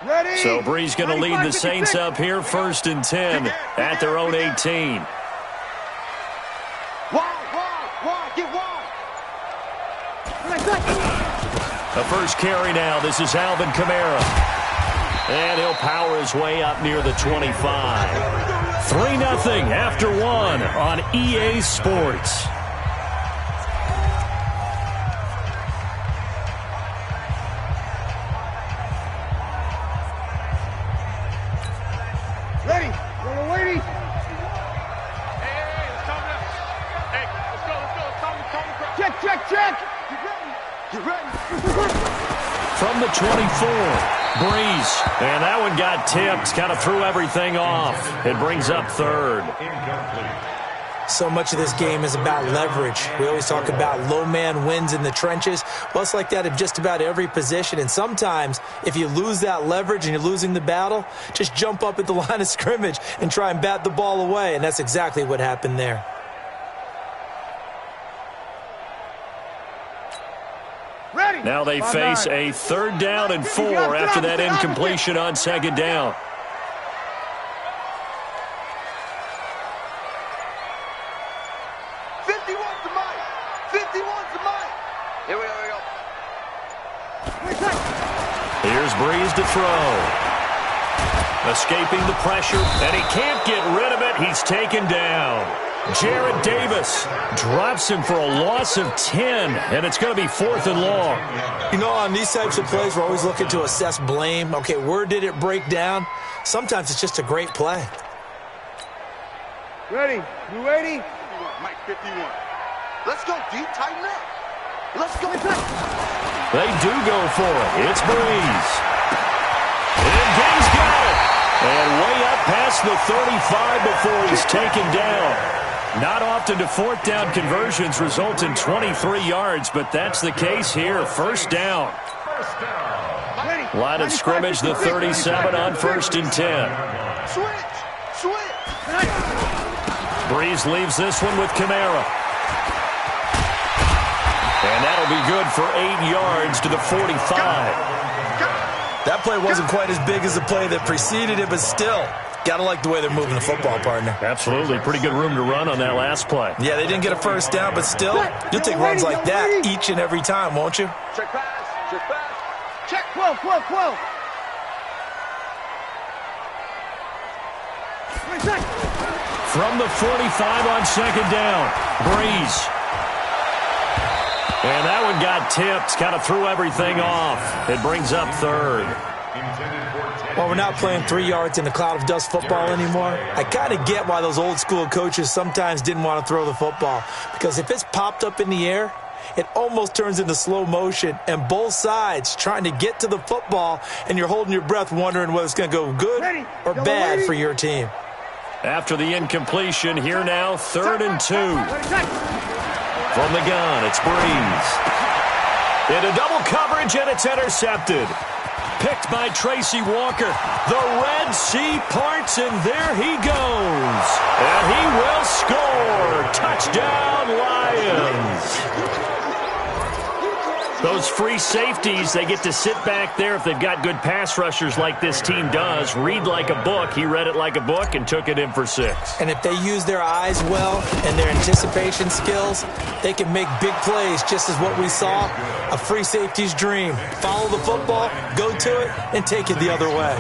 Speaker 1: So Brees going to lead the Saints up here 1st and 10 at their own 18. The first carry now. This is Alvin Kamara. And he'll power his way up near the 25. 3-0 after 1 on EA Sports. From the 24, Brees. And that one got tipped, kind of threw everything off. It brings up 3rd.
Speaker 2: So much of this game is about leverage. We always talk about low man wins in the trenches. Well, it's like that in just about every position. And sometimes, if you lose that leverage and you're losing the battle, just jump up at the line of scrimmage and try and bat the ball away. And that's exactly what happened there.
Speaker 1: Now they face a 3rd down and 4 after that incompletion on 2nd down. Here's Brees to throw. Escaping the pressure, and he can't get rid of it. He's taken down. Jared Davis drops him for a loss of 10, and it's going to be 4th and long.
Speaker 2: You know, on these types of plays, we're always looking to assess blame. Okay, where did it break down? Sometimes it's just a great play.
Speaker 3: Ready? You ready? Mike 51. Let's go deep, tighten up. Let's go.
Speaker 1: They do go for it. It's Brees. And Gay's got it. And way up past the 35 before he's taken down. Not often do 4th down conversions result in 23 yards, but that's the case here. 1st down. Line of scrimmage, the 37 on 1st and 10.
Speaker 3: Switch.
Speaker 1: Brees leaves this one with Kamara. And that'll be good for 8 yards to the 45.
Speaker 2: That play wasn't quite as big as the play that preceded it, but still, gotta like the way they're moving the football, partner.
Speaker 1: Absolutely. Pretty good room to run on that last play.
Speaker 2: Yeah, they didn't get a 1st down, but still, you'll take runs like that each and every time, won't you?
Speaker 3: Check pass. Check 12.
Speaker 1: From the 45 on 2nd down, Brees. And that one got tipped, kind of threw everything off. It brings up 3rd.
Speaker 2: Well, we're not playing 3 yards in a cloud of dust football anymore. I kind of get why those old school coaches sometimes didn't want to throw the football. Because if it's popped up in the air, it almost turns into slow motion. And both sides trying to get to the football, and you're holding your breath wondering whether it's going to go good or bad for your team.
Speaker 1: After the incompletion, here now, 3rd and 2. From the gun, it's Brees. Into double coverage, and it's intercepted. Picked by Tracy Walker. The Red Sea parts, and there he goes. And he will score. Touchdown, Lions. Those free safeties, they get to sit back there if they've got good pass rushers like this team does. Read like a book. He read it like a book and took it in for 6.
Speaker 2: And if they use their eyes well and their anticipation skills, they can make big plays, just as what we saw, a free safety's dream. Follow the football, go to it, and take it the other way.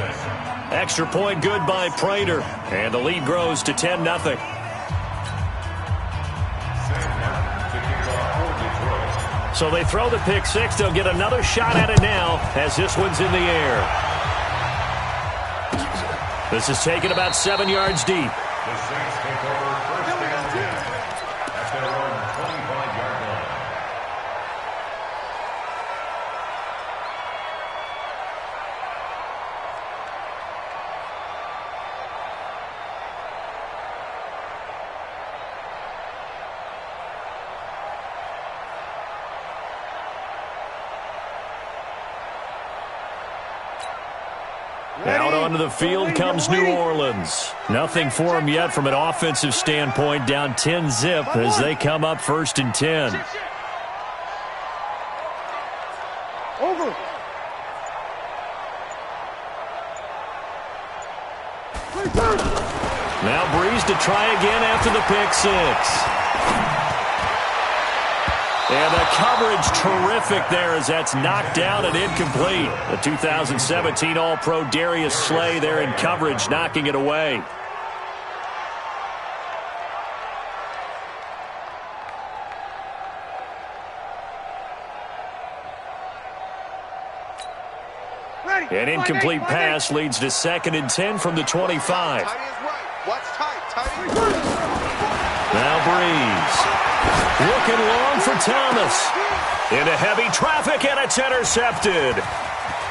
Speaker 1: Extra point good by Prater. And the lead grows to 10-0. So they throw the pick 6. They'll get another shot at it now as this one's in the air. This is taken about 7 yards deep.
Speaker 4: The Saints take over 1st and 10 at their own 25-yard line.
Speaker 1: Out onto the field comes New Orleans. Nothing for them yet from an offensive standpoint. Down 10-zip as they come up 1st and 10.
Speaker 3: Over.
Speaker 1: Now Breeze to try again after the pick six. And the coverage terrific there as that's knocked down and incomplete. The 2017 All-Pro Darius Slay there in coverage, knocking it away. An incomplete pass leads to 2nd and 10 from the 25. Now Breeze. Looking long for Thomas. Into heavy traffic, and it's intercepted.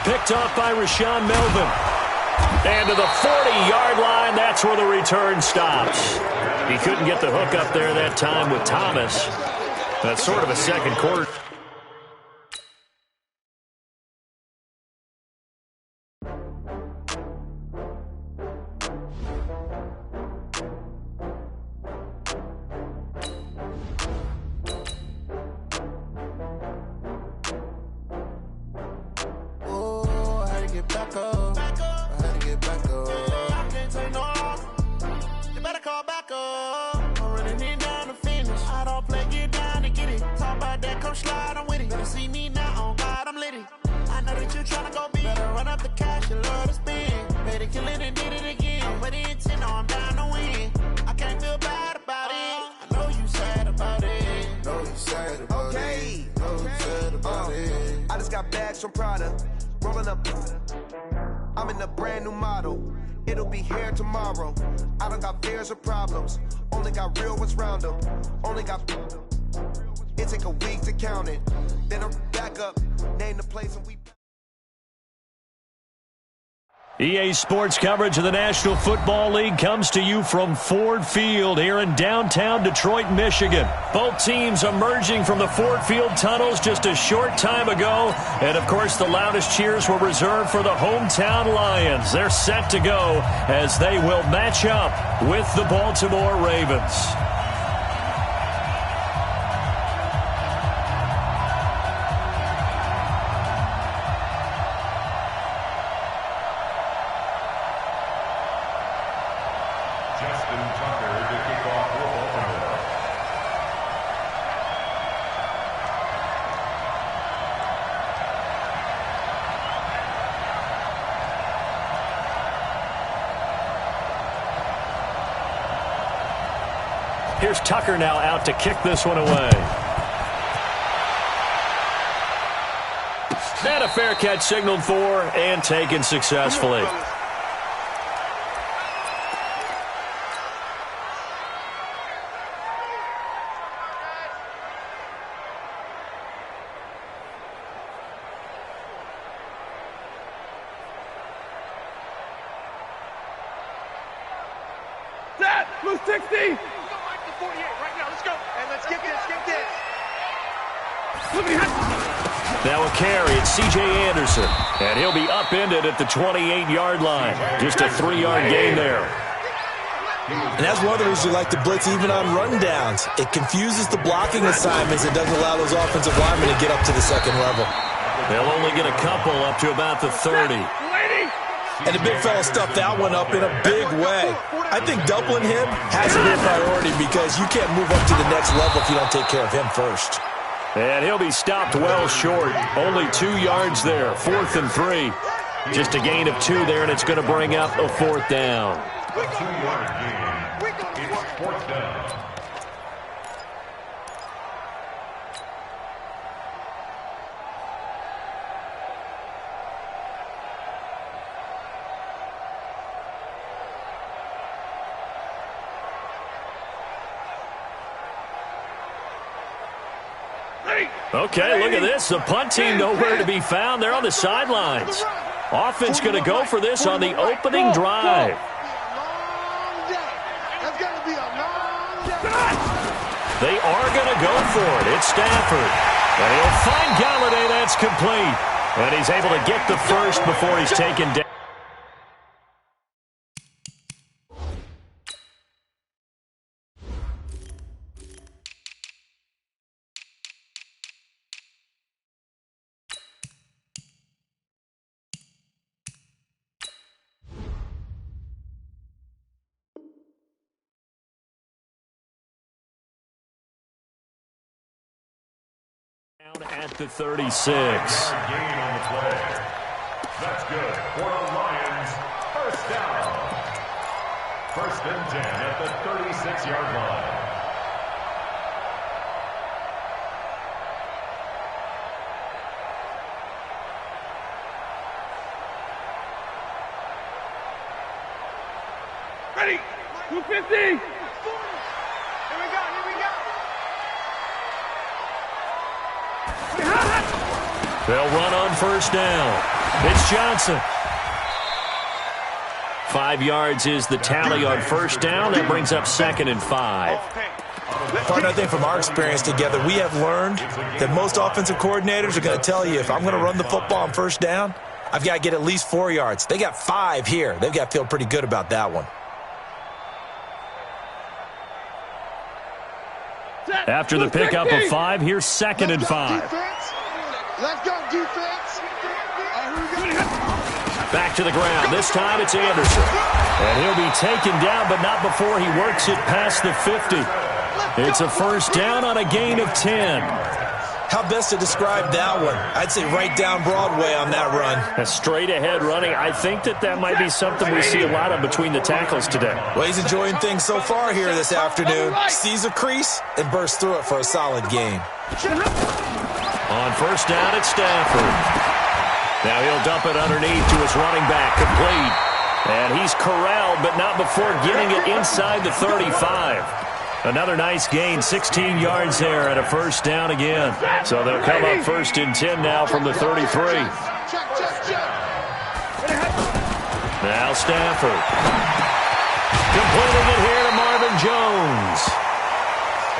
Speaker 1: Picked off by Rashawn Melvin. And to the 40-yard line, that's where the return stops. He couldn't get the hook up there that time with Thomas. That's sort of a second quarter.
Speaker 6: I'm in a brand new model. It'll be here tomorrow. I don't got fears or problems. Only got real ones round them. Only got. It take a week to count it. Then I'm back up. Name the place and we.
Speaker 1: EA Sports coverage of the National Football League comes to you from Ford Field here in downtown Detroit, Michigan. Both teams emerging from the Ford Field tunnels just a short time ago. And, of course, the loudest cheers were reserved for the hometown Lions. They're set to go as they will match up with the Baltimore Ravens. Here's Tucker now out to kick this one away. And a fair catch signaled for and taken successfully.
Speaker 3: Set, blue 60.
Speaker 1: Now a carry, it's C.J. Anderson. And he'll be upended at the 28-yard line. Just a 3-yard gain there.
Speaker 2: And that's one of the reasons we like to blitz even on rundowns. It confuses the blocking assignments. It doesn't allow those offensive linemen to get up to the second level.
Speaker 1: They'll only get a couple up to about the 30.
Speaker 2: And the big fella stuffed that one up in a big way. I think doubling him has to be a priority because you can't move up to the next level if you don't take care of him first.
Speaker 1: And he'll be stopped well short. Only 2 yards there. 4th and 3. Just a gain of 2 there, and it's going to bring up a 4th down.
Speaker 4: A 2-yard gain. It's 4th down.
Speaker 1: Okay, look at this. The punt team nowhere to be found. They're on the sidelines. Offense going to go for this on the opening drive. They are going to go for it. It's Stafford. And he'll find Galladay. That's complete. And he's able to get the first before he's taken down. At the 36.
Speaker 4: Gain on the play. That's good for the Lions. First down. First and 10 at the 36-yard line.
Speaker 3: Ready? 250. Here we go.
Speaker 1: They'll run on first down. It's Johnson. 5 yards is the tally on first down. That brings up 2nd and 5.
Speaker 2: Partner, I think from our experience together, we have learned that most offensive coordinators are going to tell you, if I'm going to run the football on first down, I've got to get at least 4 yards. They got 5 here. They've got to feel pretty good about that one.
Speaker 1: After the pickup of 5, here's 2nd and 5.
Speaker 3: Let's go, defense.
Speaker 1: Back to the ground. This time it's Anderson. And he'll be taken down, but not before he works it past the 50. It's a first down on a gain of 10.
Speaker 2: How best to describe that one? I'd say right down Broadway on that run.
Speaker 1: A straight-ahead running. I think that might be something we see a lot of between the tackles today.
Speaker 2: Well, he's enjoying things so far here this afternoon. Sees a crease and bursts through it for a solid gain.
Speaker 1: On first down, it's Stafford. Now he'll dump it underneath to his running back, complete. And he's corralled, but not before getting it inside the 35. Another nice gain, 16 yards there, and a first down again. So they'll come up 1st and 10 now from the 33. Now Stafford. Completing it here to Marvin Jones.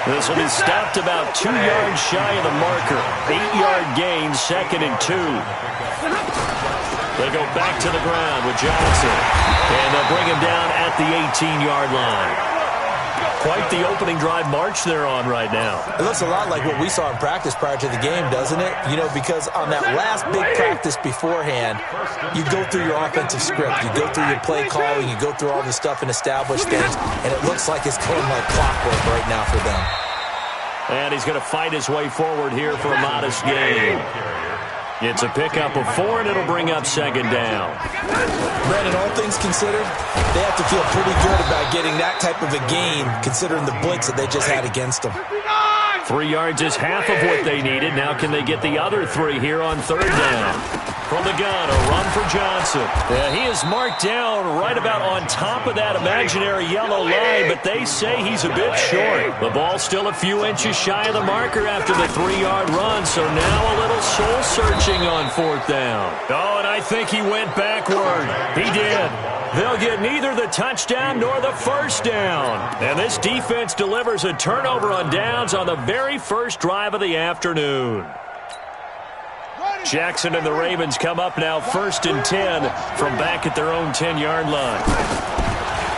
Speaker 1: This will be stopped about 2 yards shy of the marker. 8-yard gain, 2nd and 2. They go back to the ground with Johnson. And they'll bring him down at the 18-yard line. Quite the opening drive march they're on right now.
Speaker 2: It looks a lot like what we saw in practice prior to the game, doesn't it? You know, because on that last big practice beforehand, you go through your offensive script. You go through your play calling. You go through all the stuff and establish things. And it looks like it's going like clockwork right now for them.
Speaker 1: And he's going to fight his way forward here for a modest gain. It's a pickup of 4, and it'll bring up 2nd down.
Speaker 2: Brandon, all things considered, they have to feel pretty good about getting that type of a gain, considering the blitz that they just had against them.
Speaker 1: 3 yards is half of what they needed. Now can they get the other 3 here on 3rd down? From the gun, a run for Johnson. Yeah, he is marked down right about on top of that imaginary yellow line, but they say he's a bit short. The ball's still a few inches shy of the marker after the 3-yard run, so now a little soul-searching on 4th down. Oh, and I think he went backward. He did. They'll get neither the touchdown nor the first down. And this defense delivers a turnover on downs on the very first drive of the afternoon. Jackson and the Ravens come up now 1st and 10 from back at their own 10-yard line.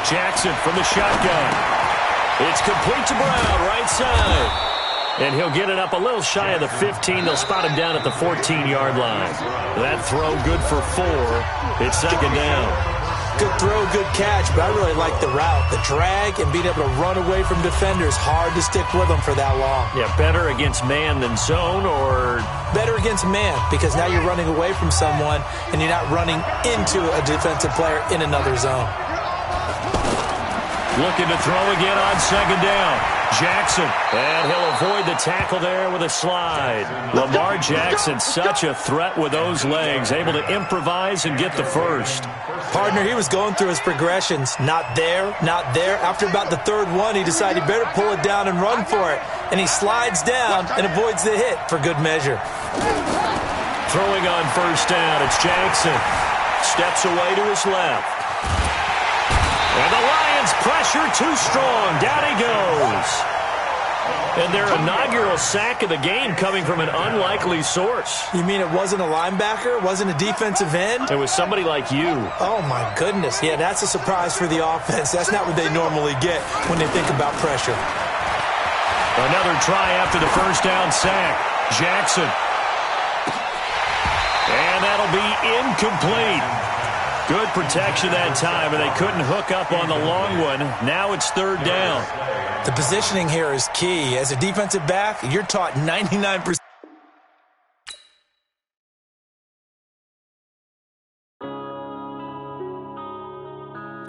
Speaker 1: Jackson from the shotgun. It's complete to Brown, right side. And he'll get it up a little shy of the 15. They'll spot him down at the 14-yard line. That throw good for 4. It's 2nd down.
Speaker 2: Good throw, good catch, but I really like the route. The drag and being able to run away from defenders, hard to stick with them for that long.
Speaker 1: Yeah, better against man than zone, or?
Speaker 2: Better against man, because now you're running away from someone and you're not running into a defensive player in another zone.
Speaker 1: Looking to throw again on 2nd down. Jackson, and he'll avoid the tackle there with a slide. Lamar Jackson, such a threat with those legs, able to improvise and get the first.
Speaker 2: Partner, he was going through his progressions. Not there, not there. After about the 3rd one, he decided he better pull it down and run for it. And he slides down and avoids the hit for good measure.
Speaker 1: Throwing on first down, it's Jackson. Steps away to his left. And the Lions pressure too strong. Down he goes. And their inaugural sack of the game coming from an unlikely source.
Speaker 2: You mean it wasn't a linebacker? It wasn't a defensive end?
Speaker 1: It was somebody like you.
Speaker 2: Oh, my goodness. Yeah, that's a surprise for the offense. That's not what they normally get when they think about pressure.
Speaker 1: Another try after the first down sack. Jackson. And that'll be incomplete. Good protection that time, and they couldn't hook up on the long one. Now it's 3rd down.
Speaker 2: The positioning here is key. As a defensive back, you're taught 99%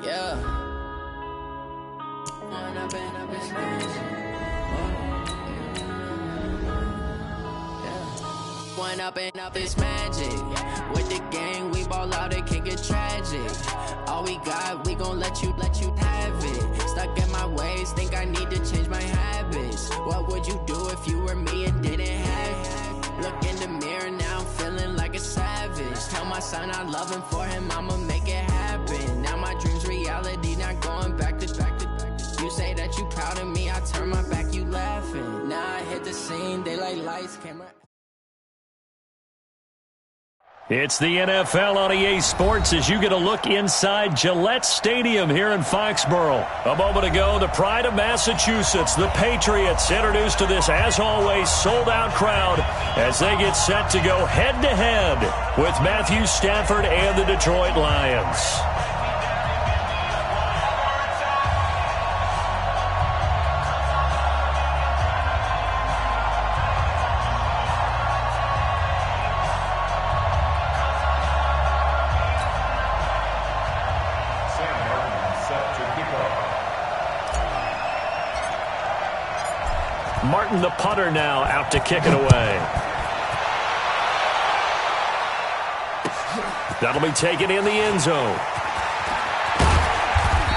Speaker 7: Yeah. One up and up is magic. With the gang, we ball out, it can get tragic. All we got, we gon' let you have it. Stuck in my ways, think I need to change my habits. What would you do if you were me and didn't have it? Look in the mirror, now I'm feeling like a savage. Tell my son I love him, for him I'ma make it happen. Now my dream's reality, not going back to. You say that you proud of me, I turn my back, you laughing. Now I hit the scene, they like lights, camera.
Speaker 1: It's the NFL on EA Sports as you get a look inside Gillette Stadium here in Foxborough. A moment ago, the pride of Massachusetts, the Patriots, introduced to this, as always, sold-out crowd as they get set to go head-to-head with Matthew Stafford and the Detroit Lions. Martin, the punter, now out to kick it away. That'll be taken in the end zone.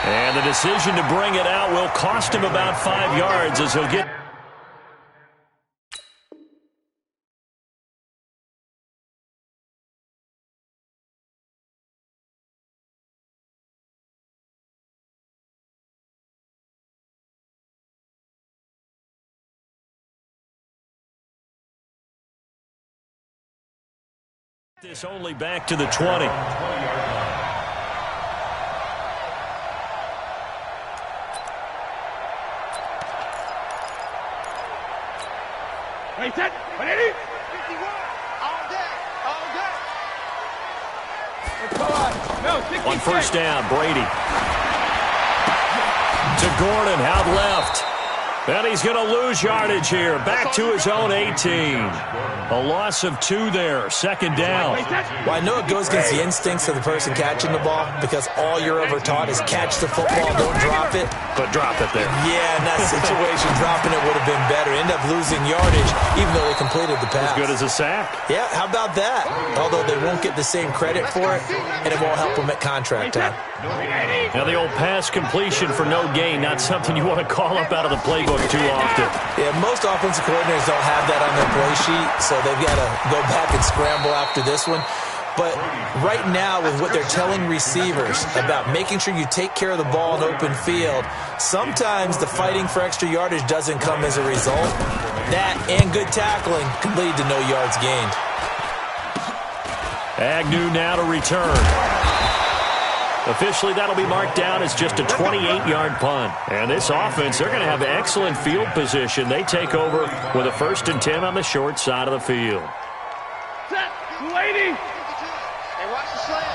Speaker 1: And the decision to bring it out will cost him about 5 yards as he'll get... This only back to the 20.
Speaker 3: Ready, set, 180. 51. All day. No, 60.
Speaker 1: On first down, Brady. To Gordon, out left. And he's going to lose yardage here. Back to his own 18. A loss of 2 there. Second down.
Speaker 2: Well, I know it goes against the instincts of the person catching the ball because all you're ever taught is catch the football, don't drop it.
Speaker 1: But drop it there.
Speaker 2: Yeah, in that situation, dropping it would have been better. End up losing yardage even though they completed the pass.
Speaker 1: As good as a sack.
Speaker 2: Yeah, how about that? Although they won't get the same credit for it, and it won't help them at contract time.
Speaker 1: Now the old pass completion for no gain, not something you want to call up out of the playbook too often.
Speaker 2: Yeah, most offensive coordinators don't have that on their play sheet, so they've got to go back and scramble after this one. But right now, with what they're telling receivers about making sure you take care of the ball in open field, sometimes the fighting for extra yardage doesn't come as a result. That and good tackling can lead to no yards gained.
Speaker 1: Agnew now to return. Officially, that'll be marked down as just a 28-yard punt. And this offense, they're going to have excellent field position. They take over with a 1st and 10 on the short side of the field.
Speaker 3: Set, 280. Hey, watch the slant.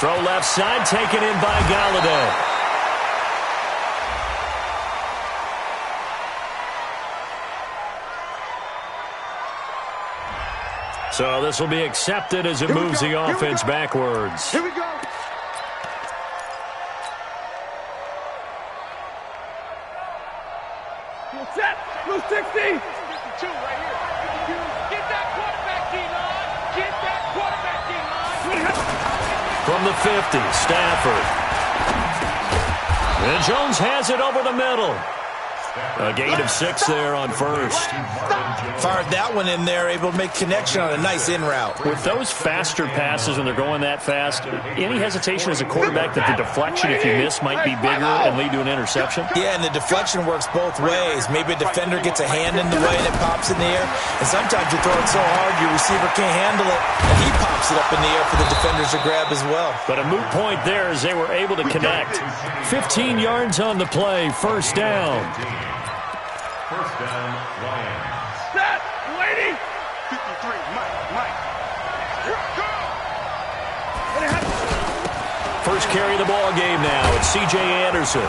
Speaker 1: Throw left side, taken in by Galladay. So this will be accepted as it moves the offense backwards.
Speaker 3: Here we go. Set, blue 60. 52 right here. 52. Get that quarterback, D-line. Get that quarterback, D-line.
Speaker 1: From the 50, Stafford. And Jones has it over the middle. A gain of 6 there on first.
Speaker 2: Fired that one in there, able to make connection on a nice in route.
Speaker 1: With those faster passes and they're going that fast, any hesitation as a quarterback that the deflection, if you miss, might be bigger and lead to an interception?
Speaker 2: Yeah, and the deflection works both ways. Maybe a defender gets a hand in the way and it pops in the air. And sometimes you throw it so hard your receiver can't handle it, and he pops it up in the air for the defenders to grab as well.
Speaker 1: But a moot point there as they were able to connect. 15 yards on the play, first down.
Speaker 4: First down, Lions.
Speaker 3: Set, waiting. 53, Mike. Here we go.
Speaker 1: First carry of the ball game now. It's C.J. Anderson.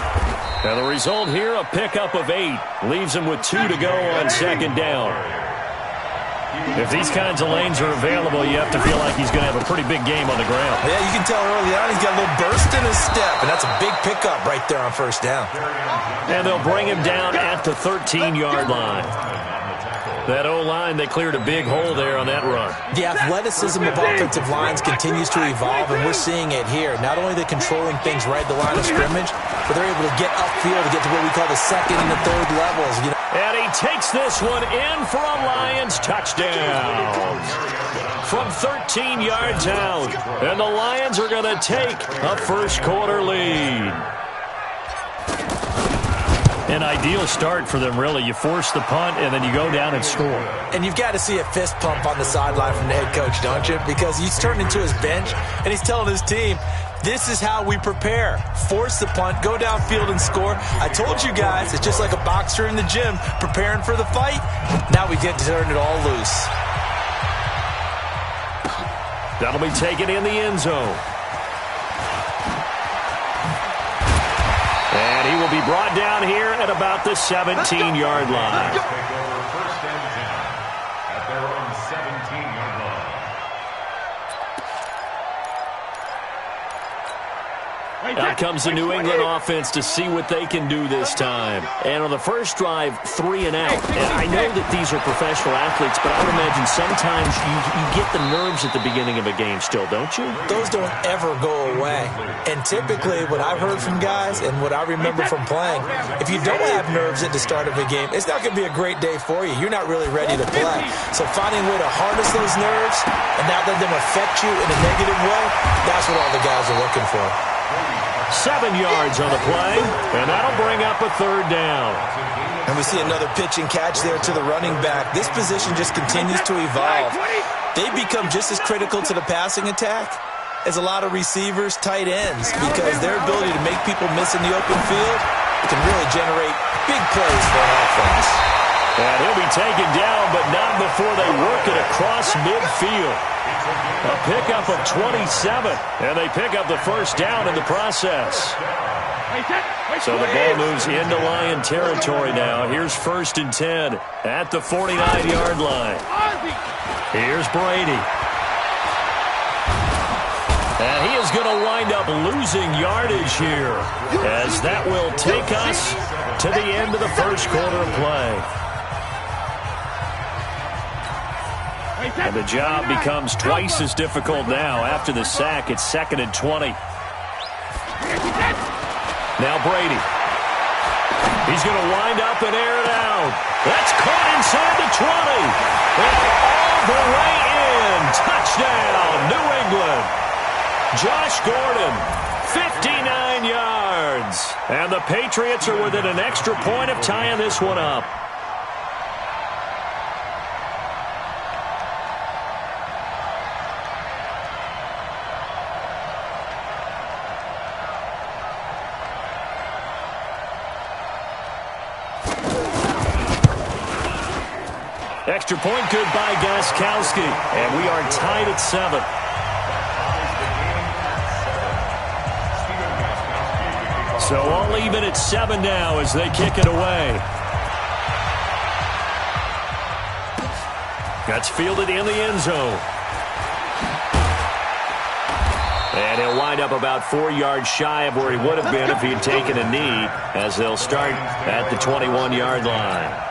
Speaker 1: And the result here, a pickup of 8. Leaves him with 2 to go on second down. If these kinds of lanes are available, you have to feel like he's going to have a pretty big game on the ground.
Speaker 2: Yeah, you can tell early on he's got a little burst in his step, and that's a big pickup right there on first down.
Speaker 1: And they'll bring him down at the 13-yard line. That O-line, they cleared a big hole there on that run.
Speaker 2: The athleticism of offensive lines continues to evolve, and we're seeing it here. Not only are they controlling things right at the line of scrimmage, but they're able to get upfield to get to what we call the second and the third levels. You know?
Speaker 1: And he takes this one in for a Lions touchdown from 13 yards out. And the Lions are going to take a first-quarter lead. An ideal start for them, really. You force the punt, and then you go down and score.
Speaker 2: And you've got to see a fist pump on the sideline from the head coach, don't you? Because he's turned into his bench, and he's telling his team, this is how we prepare. Force the punt, go downfield and score. I told you guys, it's just like a boxer in the gym preparing for the fight. Now we get to turn it all loose.
Speaker 1: That'll be taken in the end zone. And he will be brought down here at about the 17-yard line.
Speaker 4: Take over first and 10 at their own 17-yard line.
Speaker 1: Out comes the New England offense to see what they can do this time. And on the first drive, 3 and out. And I know that these are professional athletes, but I would imagine sometimes you get the nerves at the beginning of a game still, don't you?
Speaker 2: Those don't ever go away. And typically what I've heard from guys and what I remember from playing, if you don't have nerves at the start of a game, it's not going to be a great day for you. You're not really ready to play. So finding a way to harness those nerves and not let them affect you in a negative way, that's what all the guys are looking for.
Speaker 1: 7 yards on the play, and that'll bring up a third down.
Speaker 2: And we see another pitch and catch there to the running back. This position just continues to evolve. They become just as critical to the passing attack as a lot of receivers, tight ends, because their ability to make people miss in the open field can really generate big plays for an offense.
Speaker 1: And he'll be taken down, but not before they work it across midfield. A pickup of 27, and they pick up the first down in the process. So the ball moves into Lion territory now. Here's first and 10 at the 49-yard line. Here's Brady. And he is going to wind up losing yardage here, as that will take us to the end of the first quarter of play. And the job becomes twice as difficult now. After the sack, it's 2nd and 20. Now Brady. He's going to wind up and air it out. That's caught inside the 20. And all the way in. Touchdown, New England. Josh Gordon, 59 yards. And the Patriots are within an extra point of tying this one up. Extra point good by Gostkowski. And we are tied at 7. So all even at 7 now as they kick it away. That's fielded in the end zone. And he'll wind up about 4 yards shy of where he would have been if he had taken a knee, as they'll start at the 21-yard line.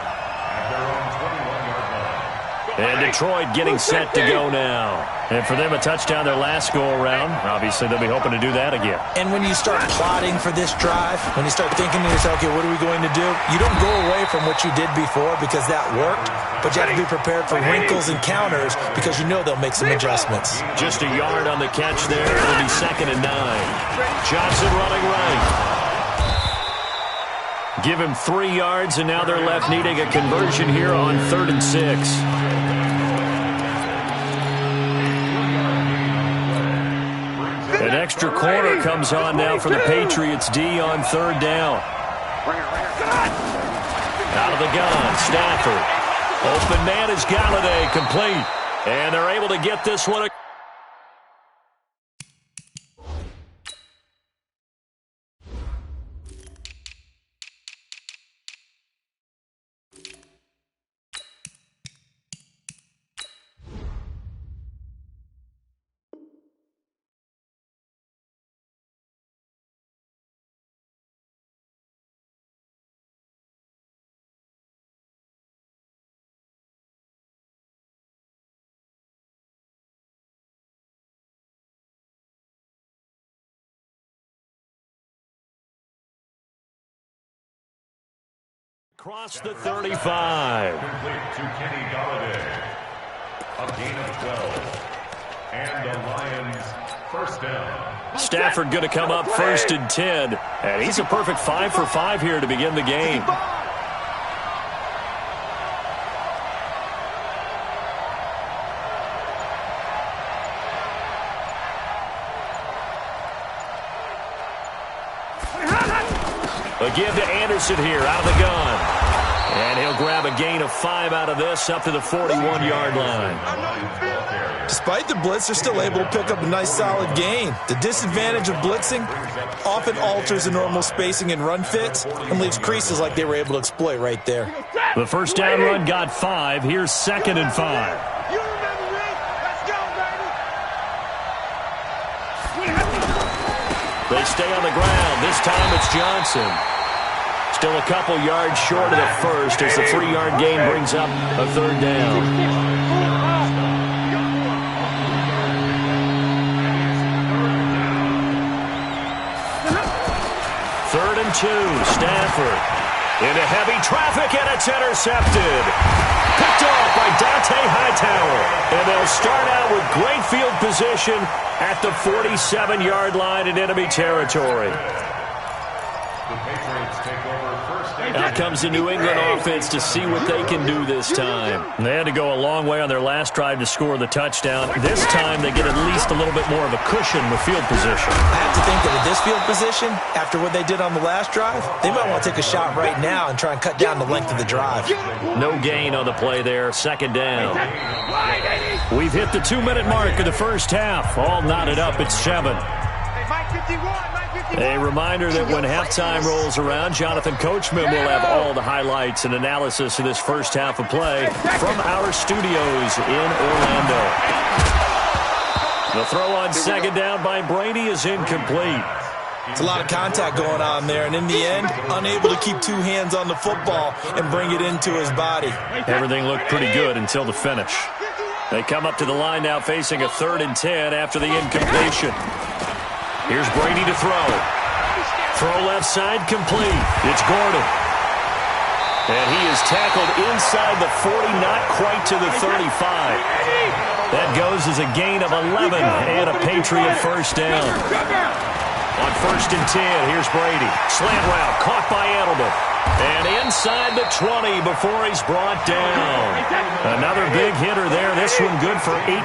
Speaker 1: And Detroit getting set to go now. And for them, a touchdown their last go-around. Obviously, they'll be hoping to do that again.
Speaker 2: And when you start plotting for this drive, when you start thinking to yourself, okay, what are we going to do? You don't go away from what you did before because that worked, but you have to be prepared for wrinkles and counters because you know they'll make some adjustments.
Speaker 1: Just a yard on the catch there. It'll be 2nd and 9. Johnson running right. Give him 3 yards, and now they're left needing a conversion here on 3rd and 6. An extra corner comes on now for the Patriots D on 3rd down. Out of the gun, Stafford. Open man is Galladay, complete. And they're able to get this one. Across the 35.
Speaker 4: Complete to Kenny Galladay. A gain of 12. And the Lions first down.
Speaker 1: Stafford going to come up 1st and 10. And he's a perfect 5 for 5 here to begin the game. A give to Anderson here out of the gun. And he'll grab a gain of 5 out of this up to the 41-yard line.
Speaker 2: Despite the blitz, they're still able to pick up a nice solid gain. The disadvantage of blitzing often alters the normal spacing and run fits and leaves creases like they were able to exploit right there.
Speaker 1: The first down run got 5. Here's 2nd and 5. They stay on the ground. This time it's Johnson. Still a couple yards short of the first as the 3-yard gain brings up a 3rd down. 3rd and 2. Stafford into heavy traffic, and it's intercepted. Picked off by Dante Hightower. And they'll start out with great field position at the 47-yard line in enemy territory. Out comes the New England offense to see what they can do this time. They had to go a long way on their last drive to score the touchdown. This time they get at least a little bit more of a cushion with field position.
Speaker 2: I have to think that with this field position, after what they did on the last drive, they might want to take a shot right now and try and cut down the length of the drive.
Speaker 1: No gain on the play there. 2nd down. We've hit the 2-minute mark of the first half. All knotted up at 7. A reminder that when halftime rolls around, Jonathan Coachman will have all the highlights and analysis of this first half of play from our studios in Orlando. The throw on 2nd down by Brady is incomplete.
Speaker 2: It's a lot of contact going on there, and in the end, unable to keep 2 hands on the football and bring it into his body.
Speaker 1: Everything looked pretty good until the finish. They come up to the line now facing a 3rd and 10 after the incompletion. Here's Brady to throw. Throw left side complete. It's Gordon. And he is tackled inside the 40, not quite to the 35. That goes as a gain of 11 and a Patriot first down. On 1st and 10, here's Brady. Slant route caught by Edelman. And inside the 20 before he's brought down. Another big hitter there. This one good for 18.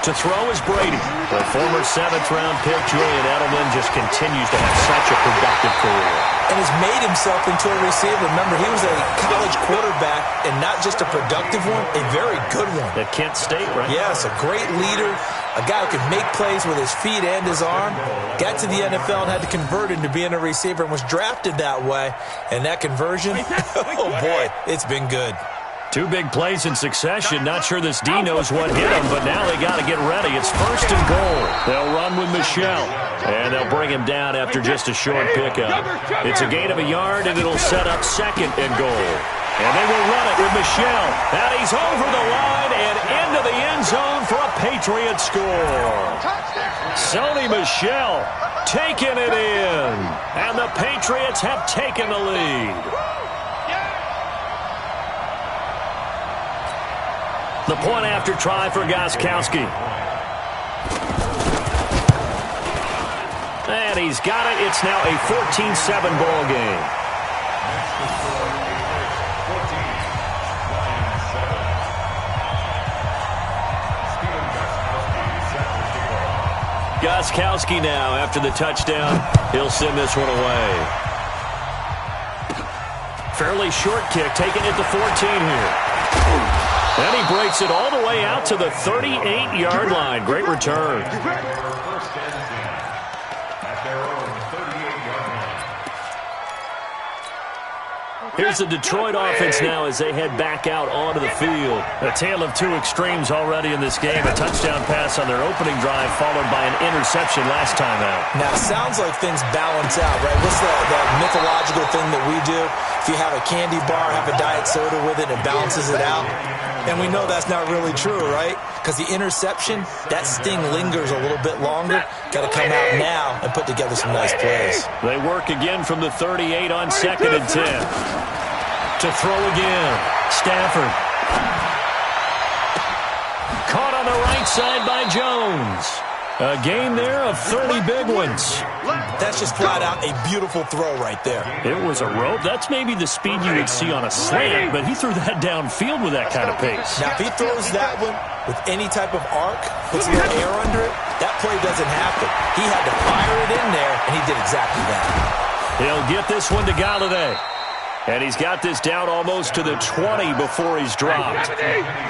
Speaker 1: To throw is Brady. The former 7th-round pick, Julian Edelman, just continues to have such a productive career.
Speaker 2: And has made himself into a receiver. Remember, he was a college quarterback, and not just a productive one, a very good one.
Speaker 1: At Kent State, right?
Speaker 2: Yes, a great leader, a guy who can make plays with his feet and his arm. Got to the NFL and had to convert into being a receiver and was drafted that way. And that conversion, oh boy, it's been good.
Speaker 1: 2 big plays in succession. Not sure this D knows what hit him, but now they got to get ready. It's 1st and goal. They'll run with Michel, and they'll bring him down after just a short pickup. It's a gain of a yard, and it'll set up 2nd and goal. And they will run it with Michel. And he's over the line and into the end zone for a Patriot score. Sony Michel taking it in, and the Patriots have taken the lead. The point after try for Gostkowski. And he's got it. It's now a 14-7 ball game. Gostkowski now after the touchdown. He'll send this one away. Fairly short kick taken at the 14 here. And he breaks it all the way out to the 38-yard line. Great return. Here's the Detroit offense now as they head back out onto the field. A tale of 2 extremes already in this game. A touchdown pass on their opening drive followed by an interception last time out.
Speaker 2: Now, it sounds like things balance out, right? What's that mythological thing that we do? if you have a candy bar, have a diet soda with it, it balances it out. And we know that's not really true, right? Because the interception, that sting lingers a little bit longer. Got to come out now and put together some nice plays.
Speaker 1: They work again from the 38 on 2nd and 10. To throw again, Stafford. Caught on the right side by Jones. A gain there of 30 big ones.
Speaker 2: That's just flat out a beautiful throw right there.
Speaker 1: It was a rope. That's maybe the speed you would see on a slant, but he threw that downfield with that kind of pace.
Speaker 2: Now, if he throws that one with any type of arc, puts a little air under it, that play doesn't happen. He had to fire it in there, and he did exactly that.
Speaker 1: He'll get this one to Galladay. And he's got this down almost to the 20 before he's dropped.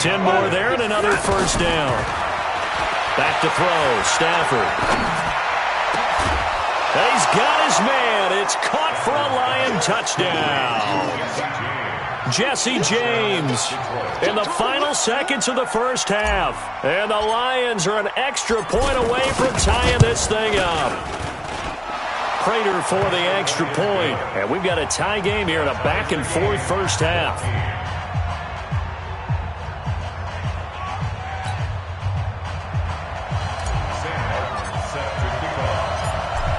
Speaker 1: 10 more there and another first down. Back to throw, Stafford. He's got his man. It's caught for a Lion touchdown. Jesse James in the final seconds of the first half. And the Lions are an extra point away from tying this thing up. Prater for the extra point. And we've got a tie game here in a back-and-forth first half.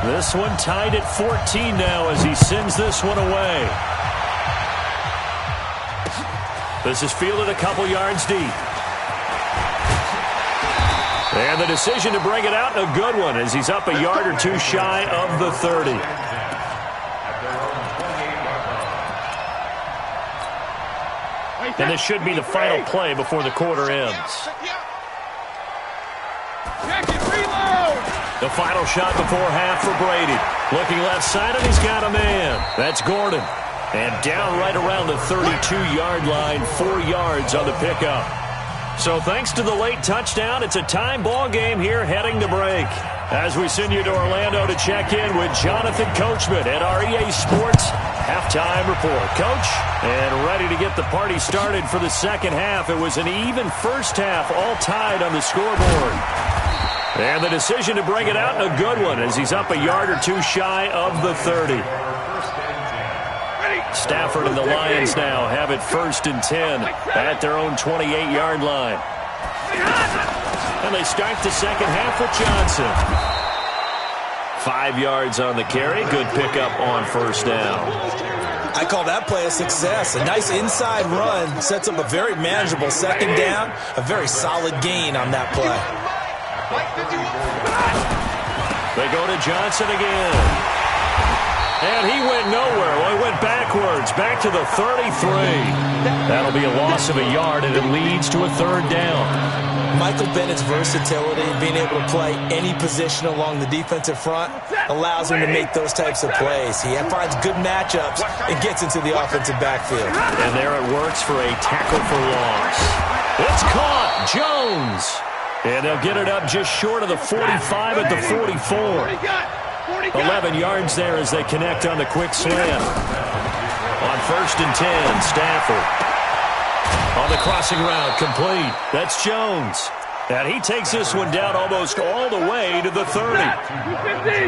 Speaker 1: This one tied at 14 now as he sends this one away. This is fielded a couple yards deep. And the decision to bring it out, a good one, as he's up a yard or two shy of the 30. And this should be the final play before the quarter ends. The final shot before half for Brady. Looking left side, and he's got a man. That's Gordon. And down right around the 32-yard line, 4 yards on the pickup. So thanks to the late touchdown, it's a time ball game here heading to break. As we send you to Orlando to check in with Jonathan Coachman at our EA Sports Halftime Report. Coach, and ready to get the party started for the second half. It was an even first half, all tied on the scoreboard. And the decision to bring it out, a good one, as he's up a yard or two shy of the 30. Stafford and the Lions now have it 1st and 10 at their own 28-yard line. And they start the second half with Johnson. 5 yards on the carry. Good pickup on first down.
Speaker 2: I call that play a success. A nice inside run sets up a very manageable second down. A very solid gain on that play.
Speaker 1: They go to Johnson again. And he went nowhere. Well, he went backwards, back to the 33. That'll be a loss of a yard, and it leads to a 3rd down.
Speaker 2: Michael Bennett's versatility, being able to play any position along the defensive front, allows him to make those types of plays. He finds good matchups and gets into the offensive backfield.
Speaker 1: And there it works for a tackle for loss. It's caught. Jones. And they'll get it up just short of the 45 at the 44. 11 yards there as they connect on the quick slant. On 1st and 10, Stafford. On the crossing route, complete. That's Jones. And he takes this one down almost all the way to the 30.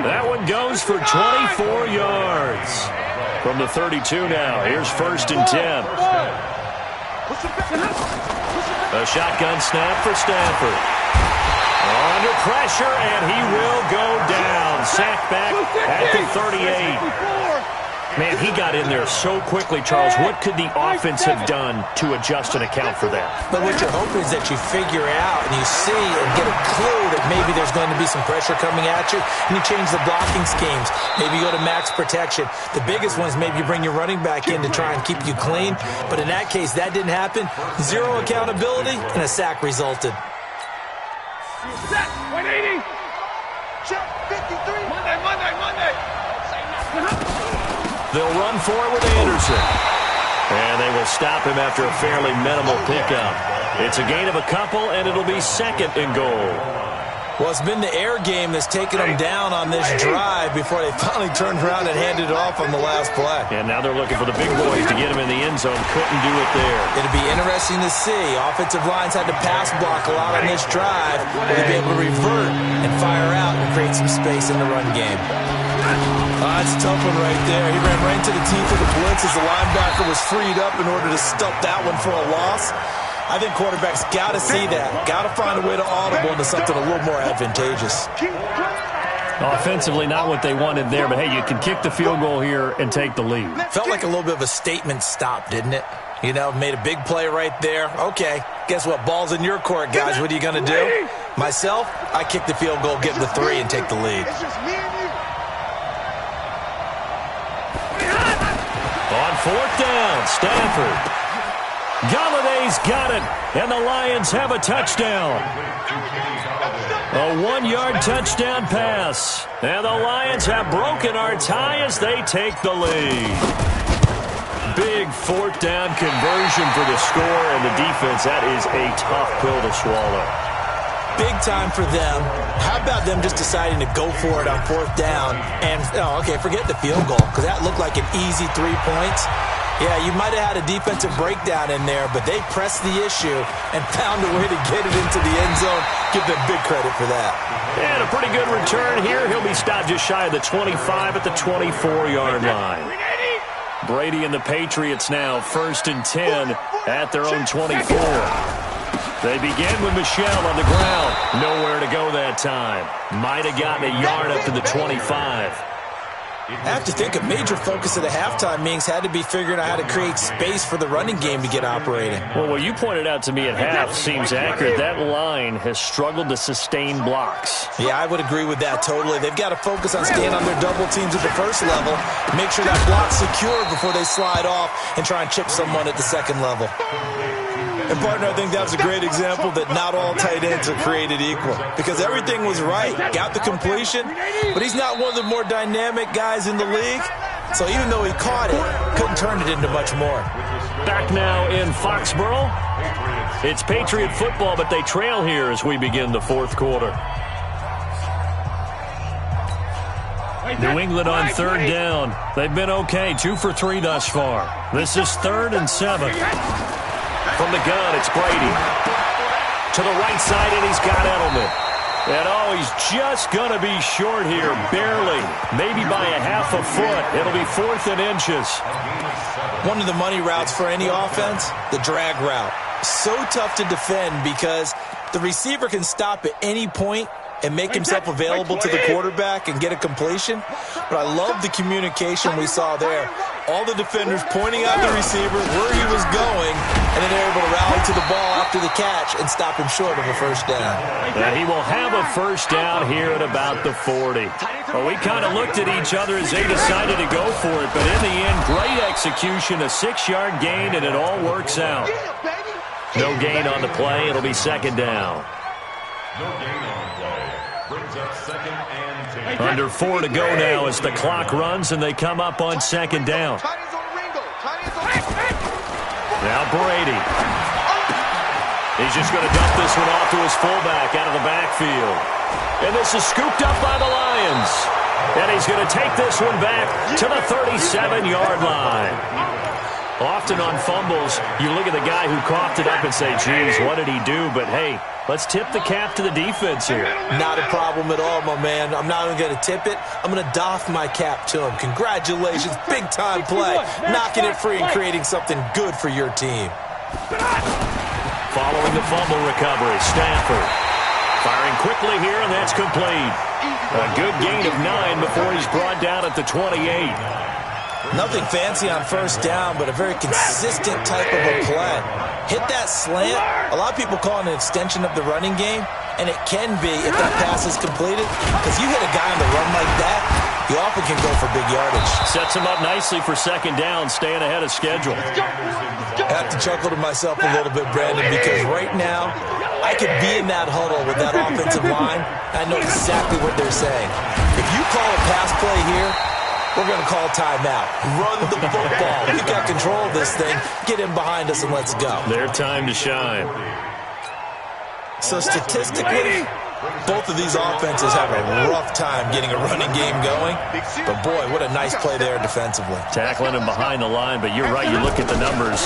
Speaker 1: That one goes for 24 yards. From the 32 now, here's 1st and 10. A shotgun snap for Stafford. Under pressure, and he will go down. Sacked back at the 38. Man, he got in there so quickly, Charles. What could the offense have done to adjust and account for that?
Speaker 2: But what you're hoping is that you figure out and you see and get a clue that maybe there's going to be some pressure coming at you, and you change the blocking schemes. Maybe you go to max protection. The biggest one is maybe you bring your running back in to try and keep you clean. But in that case, that didn't happen. Zero accountability, and a sack resulted.
Speaker 3: Set, 180. Check, 53. Monday.
Speaker 1: They'll run for it with Anderson. And they will stop him after a fairly minimal pickup. It's a gain of a couple, and it'll be 2nd and goal.
Speaker 2: Well, it's been the air game that's taken them down on this drive before they finally turned around and handed it off on the last play.
Speaker 1: And now they're looking for the big boys to get him in the end zone. Couldn't do it there.
Speaker 2: It'll be interesting to see. Offensive lines had to pass block a lot on this drive. Will they be able to revert and fire out and create some space in the run game? That's a tough one right there. He ran right into the teeth of the blitz as the linebacker was freed up in order to stuff that one for a loss. I think quarterbacks got to see that. Got to find a way to audible into something a little more advantageous.
Speaker 1: Offensively, not what they wanted there, but hey, you can kick the field goal here and take the lead.
Speaker 2: Felt like a little bit of a statement stop, didn't it? You know, made a big play right there. Okay, guess what? Ball's in your court, guys. What are you going to do? Myself, I kick the field goal, get the 3, and take the lead.
Speaker 1: On 4th down, Stanford. Galladay's got it, and the Lions have a touchdown. A 1-yard touchdown pass. And the Lions have broken our tie as they take the lead. Big 4th down conversion for the score, and the defense, that is a tough pill to swallow.
Speaker 2: Big time for them. How about them just deciding to go for it on 4th down? And, okay, forget the field goal, because that looked like an easy 3 points. Yeah, you might have had a defensive breakdown in there, but they pressed the issue and found a way to get it into the end zone. Give them big credit for that.
Speaker 1: And a pretty good return here. He'll be stopped just shy of the 25 at the 24-yard line. Brady and the Patriots now 1st and 10 at their own 24. They begin with Michel on the ground. Nowhere to go that time. Might have gotten a yard up to the 25.
Speaker 2: I have to think a major focus of the halftime meetings had to be figuring out how to create space for the running game to get operating.
Speaker 1: Well, what you pointed out to me at half seems accurate. That line has struggled to sustain blocks.
Speaker 2: Yeah, I would agree with that totally. They've got to focus on staying on their double teams at the first level, make sure that block's secure before they slide off and try and chip someone at the second level. And, partner, I think that was a great example that not all tight ends are created equal, because everything was right. Got the completion, but he's not one of the more dynamic guys in the league. So even though he caught it, couldn't turn it into much more.
Speaker 1: Back now in Foxborough. It's Patriot football, but they trail here as we begin the 4th quarter. New England on 3rd down. They've been okay, 2 for 3 thus far. This is 3rd and 7. From the gun, it's Brady. To the right side, and he's got Edelman. And, he's just going to be short here, barely. Maybe by a half a foot. It'll be 4th and inches.
Speaker 2: One of the money routes for any offense, the drag route. So tough to defend because the receiver can stop at any point and make himself available to the quarterback and get a completion. But I love the communication we saw there. All the defenders pointing out the receiver where he was going, and then they're able to rally to the ball after the catch and stop him short of a 1st down.
Speaker 1: And he will have a 1st down here at about the 40. Well, we kind of looked at each other as they decided to go for it, but in the end, great execution, a 6-yard gain, and it all works out. No gain on the play. It'll be 2nd down.
Speaker 4: No gain on the play. Brings up 2nd and 10.
Speaker 1: Under 4 to go now as the clock runs and they come up on 2nd down. Now Brady. He's just going to dump this one off to his fullback out of the backfield. And this is scooped up by the Lions. And he's going to take this one back to the 37-yard line. Often on fumbles, you look at the guy who coughed it up and say, geez, what did he do? But, hey, let's tip the cap to the defense here.
Speaker 2: Not a problem at all, my man. I'm not even going to tip it. I'm going to doff my cap to him. Congratulations. Big-time play. Knocking it free and creating something good for your team.
Speaker 1: Following the fumble recovery, Stanford. Firing quickly here, and that's complete. A good gain of 9 before he's brought down at the 28.
Speaker 2: Nothing fancy on 1st down, but a very consistent type of a play. Hit that slant. A lot of people call it an extension of the running game, and it can be if that pass is completed. Because you hit a guy on the run like that, you often can go for big yardage.
Speaker 1: Sets him up nicely for 2nd down, staying ahead of schedule.
Speaker 2: I have to chuckle to myself a little bit, Brandon, because right now, I could be in that huddle with that offensive line, and I know exactly what they're saying. If you call a pass play here, we're going to call timeout. Run the football. We got control of this thing. Get him behind us and let's go.
Speaker 1: Their time to shine.
Speaker 2: So statistically, both of these offenses have a rough time getting a running game going. But, boy, what a nice play there defensively.
Speaker 1: Tackling him behind the line, but you're right. You look at the numbers.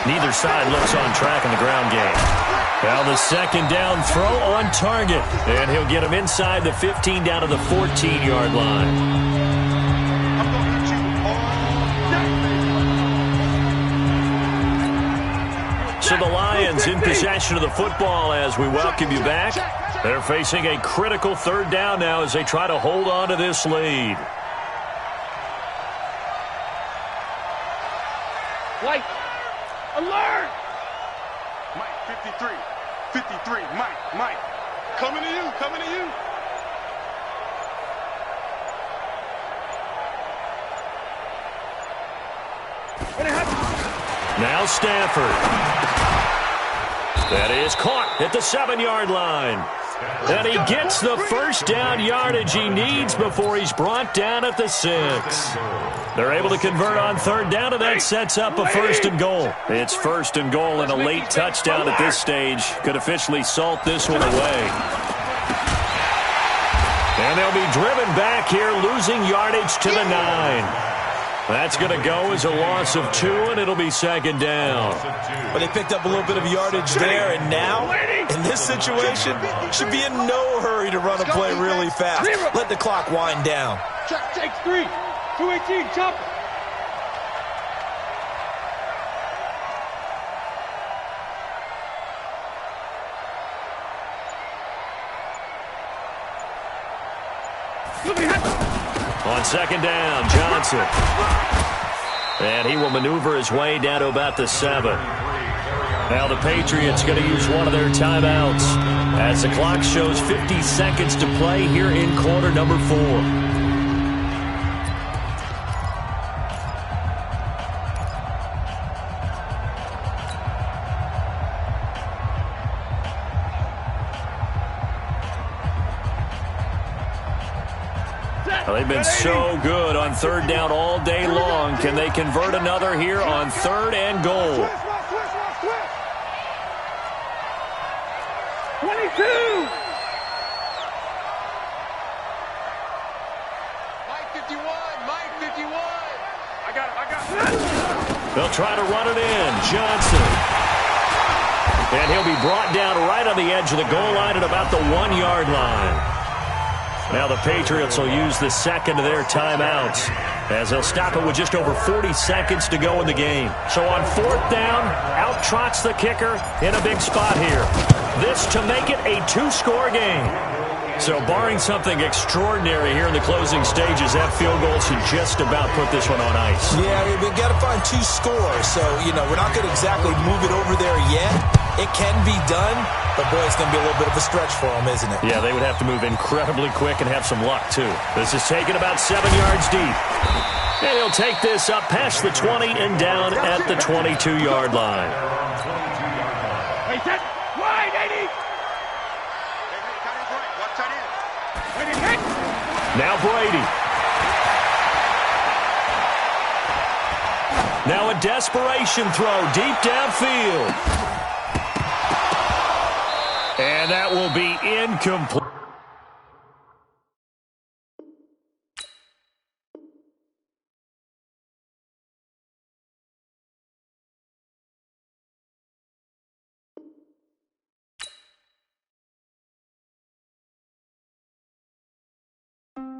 Speaker 1: Neither side looks on track in the ground game. Now the 2nd down throw on target. And he'll get him inside the 15 down to the 14-yard line. So the Lions in possession of the football as we welcome you back. They're facing a critical third down now as they try to hold on to this lead.
Speaker 3: White, alert! Mike, 53, 53, Mike, coming to you, coming to you.
Speaker 1: Now Stafford. That is caught at the 7-yard line. And he gets the first down yardage he needs before he's brought down at the 6. They're able to convert on third down, and that sets up a 1st and goal. It's 1st and goal, and a late touchdown at this stage could officially salt this one away. And they'll be driven back here, losing yardage to the 9. That's going to go as a loss of 2, and it'll be 2nd down.
Speaker 2: But they picked up a little bit of yardage there, and now, in this situation, should be in no hurry to run a play really fast. Let the clock wind down.
Speaker 3: Check, takes 3, 218, jump.
Speaker 1: On 2nd down, Johnson. And he will maneuver his way down to about the 7. Now the Patriots going to use one of their timeouts as the clock shows 50 seconds to play here in quarter number 4. They've been so good on third down all day long. Can they convert another here on 3rd and goal?
Speaker 3: 22! Mike 51! Mike 51! I got it.
Speaker 1: They'll try to run it in. Johnson. And he'll be brought down right on the edge of the goal line at about the 1-yard line. Now the Patriots will use the second of their timeouts as they'll stop it with just over 40 seconds to go in the game. So on 4th down, out trots the kicker in a big spot here. This to make it a 2-score game. So barring something extraordinary here in the closing stages, that field goal should just about put this one on ice.
Speaker 2: Yeah, we've got to find 2 scores. So, we're not going to exactly move it over there yet. It can be done, but boy, it's going to be a little bit of a stretch for them, isn't it?
Speaker 1: Yeah, they would have to move incredibly quick and have some luck, too. This is taken about 7 yards deep. And he'll take this up past the 20 and down at the 22-yard line.
Speaker 3: Hey, set, wide, 80!
Speaker 1: Now Brady. Now a desperation throw deep downfield. And that will be incomplete.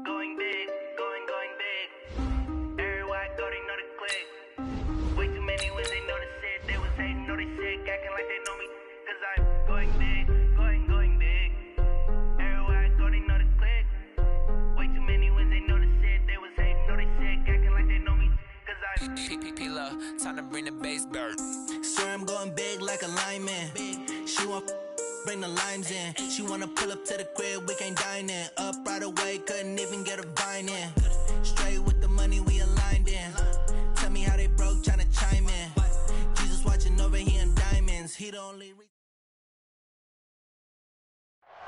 Speaker 8: Going big, going big. Everywhere I go, they know the click. Way too many when they know the shit. They was hating, know they sick, acting like they know me. Cause I'm going big, going big. Everywhere I go, they know the click. Way too many when they know the shit. They was hating, know they sick, acting like they know me. Cause I'm
Speaker 9: PPP, time to bring the bass bird.
Speaker 5: Swear I'm going big like a lineman. She want bring the limes in. She wanna pull up to the crib, we can't dine in. Up right away, couldn't even get a vine in. Straight with the money we aligned in. Tell me how they broke, tryna chime in. Jesus watching over here in diamonds. He the only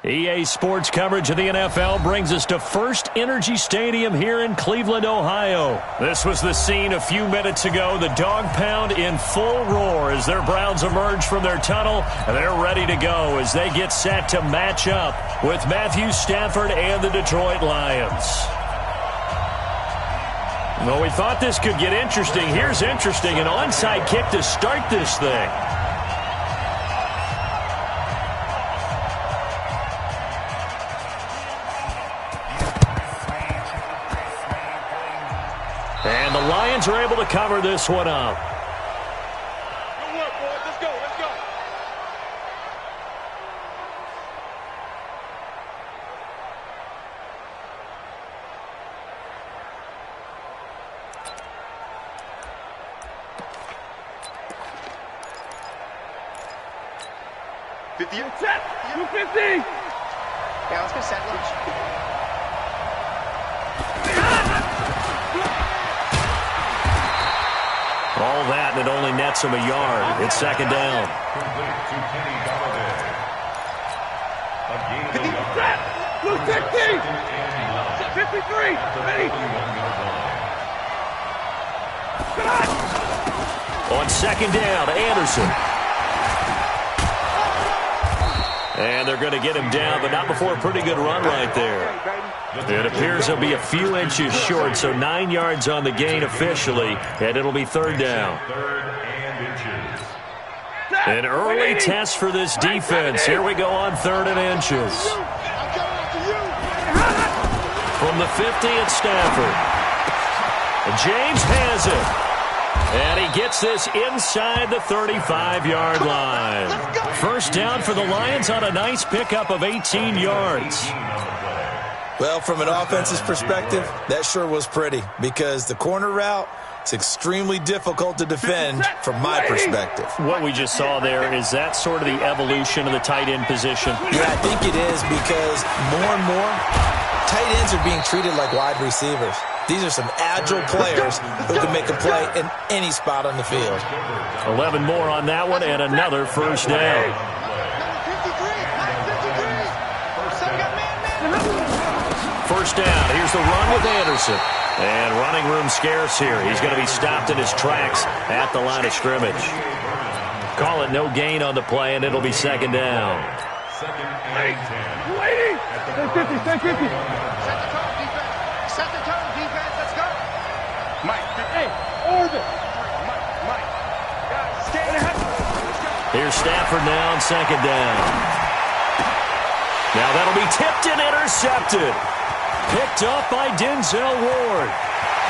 Speaker 1: EA Sports coverage of the NFL brings us to First Energy Stadium here in Cleveland, Ohio. This was the scene a few minutes ago. The dog pound in full roar as their Browns emerge from their tunnel. They're ready to go as they get set to match up with Matthew Stafford and the Detroit Lions. Well, we thought this could get interesting. Here's interesting. An onside kick to start this thing. And the Lions are able to cover this one up.
Speaker 3: Good work, boys. Let's go, let's go. 50. Set. 250.
Speaker 10: Yeah, let's go set lunch.
Speaker 1: All that, and it only nets him a yard. It's second down.
Speaker 4: Complete to Kenny Galladay. A gain of
Speaker 3: 50.
Speaker 4: a yard.
Speaker 3: Set. 260. 53. Ready.
Speaker 1: On second down, Anderson. And they're going to get him down, but not before a pretty good run right there. It appears he'll be a few inches short, so 9 yards on the gain officially, and it'll be third down.
Speaker 4: Third and inches.
Speaker 1: An early test for this defense. Here we go on third and inches. From the 50 at Stafford. James has it. And he gets this inside the 35-yard line. First down for the Lions on a nice pickup of 18 yards.
Speaker 2: Well, from an offense's perspective, that sure was pretty because the corner route is extremely difficult to defend from my perspective.
Speaker 1: What we just saw there, is that sort of the evolution of the tight end position?
Speaker 2: Yeah, I think it is because more and more tight ends are being treated like wide receivers. These are some agile players who can make a play in any spot on the field.
Speaker 1: 11 more on that one and another first down. First down. Here's the run with Anderson. And running room scarce here. He's going to be stopped in his tracks at the line of scrimmage. Call it no gain on the play, and it'll be second down.
Speaker 4: Second and 10.
Speaker 3: Waiting. Stay 50.
Speaker 10: Set the tone, defense. Let's go.
Speaker 3: Mike. Hey, orbit. Mike. Guys, stay ahead.
Speaker 1: Here's Stafford now on second down. Now that'll be tipped and intercepted. Picked up by Denzel Ward.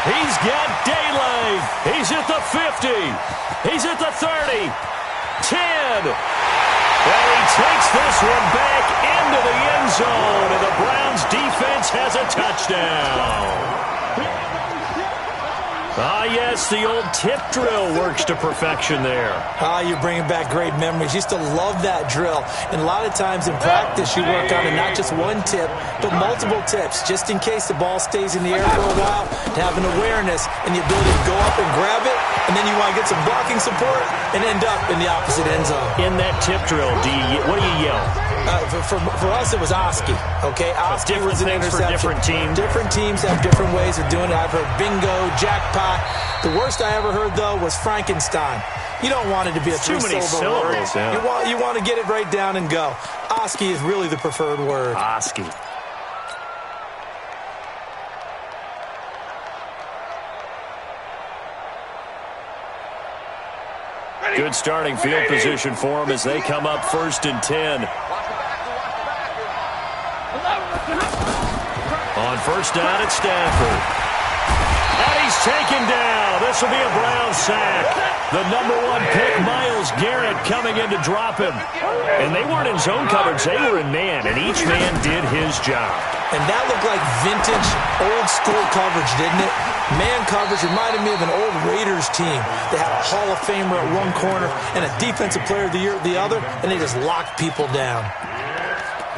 Speaker 1: He's got daylight. He's at the 50. He's at the 30. 10. And he takes this one back into the end zone, and the Browns defense has a touchdown. Ah, yes, the old tip drill works to perfection there.
Speaker 2: Ah, you're bringing back great memories. Used to love that drill. And a lot of times in practice, you work on it, not just one tip, but multiple tips, just in case the ball stays in the air for a while, to have an awareness and the ability to go up and grab it, and then you want to get some blocking support and end up in the opposite end zone.
Speaker 1: In that tip drill, what do you yell?
Speaker 2: For us, it was Oski. Okay, Oski was an interception.
Speaker 1: For different teams.
Speaker 2: Different teams have different ways of doing it. I've heard bingo, jackpot. The worst I ever heard, though, was Frankenstein. You don't want it to be a three-syllable word.
Speaker 1: Yeah.
Speaker 2: You want to get it right down and go. Oski is really the preferred word.
Speaker 1: Oski. Good starting field position for them as they come up first and 10. On first down at Stafford. And he's taken down. This will be a Brown sack. The #1 pick, Myles Garrett, coming in to drop him. And they weren't in zone coverage. They were in man, and each man did his job.
Speaker 2: And that looked like vintage, old-school coverage, didn't it? Man coverage reminded me of an old Raiders team. They had a Hall of Famer at one corner and a Defensive Player of the Year at the other, and they just locked people down.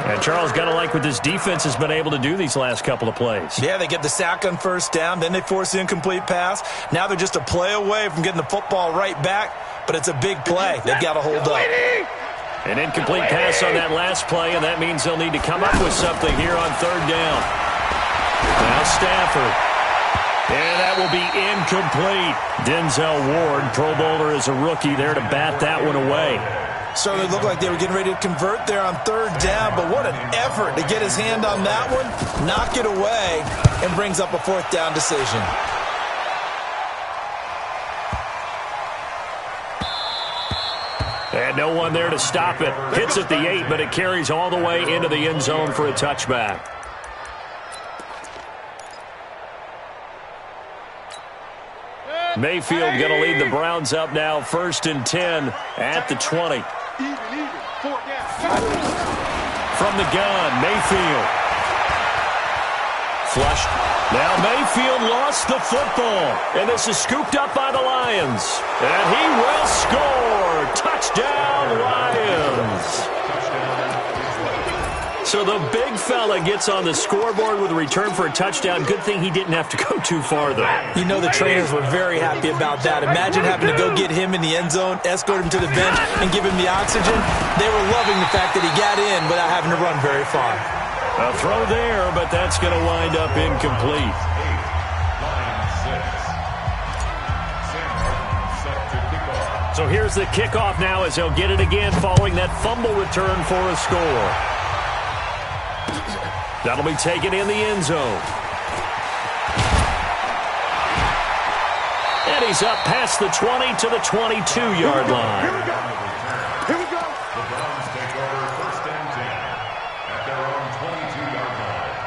Speaker 1: And Charles, got to like what this defense has been able to do these last couple of plays.
Speaker 2: Yeah, they get the sack on first down, then they force the incomplete pass. Now they're just a play away from getting the football right back, but it's a big play. They've got to hold up.
Speaker 1: An incomplete pass on that last play, and that means they'll need to come up with something here on third down. Now Stafford. And that will be incomplete. Denzel Ward, Pro Bowler as a rookie, there to bat that one away.
Speaker 2: Certainly looked like they were getting ready to convert there on third down, but what an effort to get his hand on that one, knock it away, and brings up a fourth down decision.
Speaker 1: And no one there to stop it. Hits at the 8, but it carries all the way into the end zone for a touchback. Mayfield going to lead the Browns up now, first and 10 at the 20. From the gun, Mayfield. Flush. Now Mayfield lost the football, and this is scooped up by the Lions. And he will score. Touchdown, Lions. So the big fella gets on the scoreboard with a return for a touchdown. Good thing he didn't have to go too far, though.
Speaker 2: You know the trainers were very happy about that. Imagine having to go get him in the end zone, escort him to the bench, and give him the oxygen. They were loving the fact that he got in without having to run very far.
Speaker 1: A throw there, but that's going to wind up incomplete. So here's the kickoff now as he'll get it again following that fumble return for a score. That'll be taken in the end zone. And he's up past the 20 to the 22-yard line.
Speaker 3: Here we go. Here we go.
Speaker 4: The Browns take over 1st and 10 at their own 22-yard line.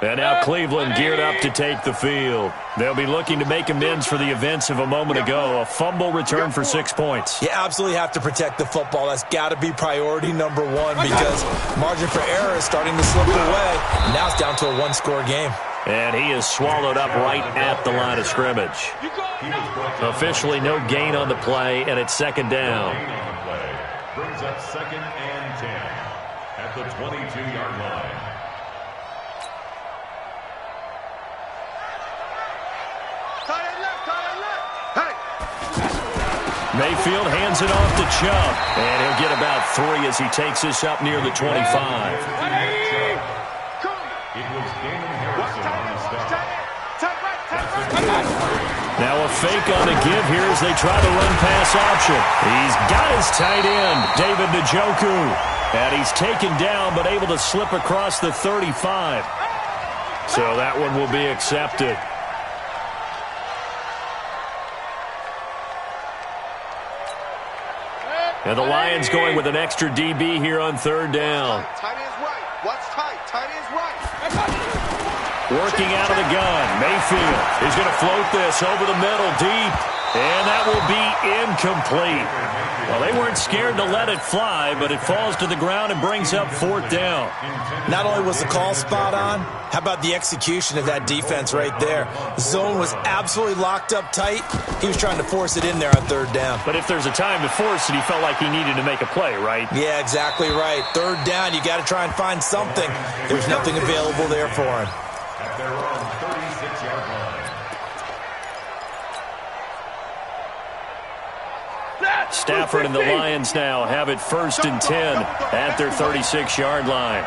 Speaker 1: And now Cleveland geared up to take the field. They'll be looking to make amends for the events of a moment ago. A fumble return for 6 points.
Speaker 2: You absolutely have to protect the football. That's got to be priority number one because margin for error is starting to slip away. Now it's down to a one-score game.
Speaker 1: And he is swallowed up right at the line of scrimmage. Officially no gain on the play, and it's second down.
Speaker 4: Brings up 2nd and 10 at the 22-yard line.
Speaker 1: Mayfield hands it off to Chubb, and he'll get about 3 as he takes this up near the 25.
Speaker 4: It was Damon Harrison on the stop.
Speaker 1: Now a fake on the give here as they try the run-pass option. He's got his tight end, David Njoku. And he's taken down but able to slip across the 35. So that one will be accepted. And the Lions going with an extra DB here on 3rd down.
Speaker 10: Tight end's right. What's tight? Tight end's right.
Speaker 1: Working out of the gun. Mayfield is going to float this over the middle deep. And that will be incomplete. Well, they weren't scared to let it fly, but it falls to the ground and brings up 4th down.
Speaker 2: Not only was the call spot on, how about the execution of that defense right there? The zone was absolutely locked up tight. He was trying to force it in there on 3rd down.
Speaker 1: But if there's a time to force it, he felt like he needed to make a play, right?
Speaker 2: Yeah, exactly right. 3rd down, you got to try and find something. There's nothing available there for him.
Speaker 4: At their own 36-yard line.
Speaker 1: Stafford and the Lions now have it 1st and 10 at their 36-yard line.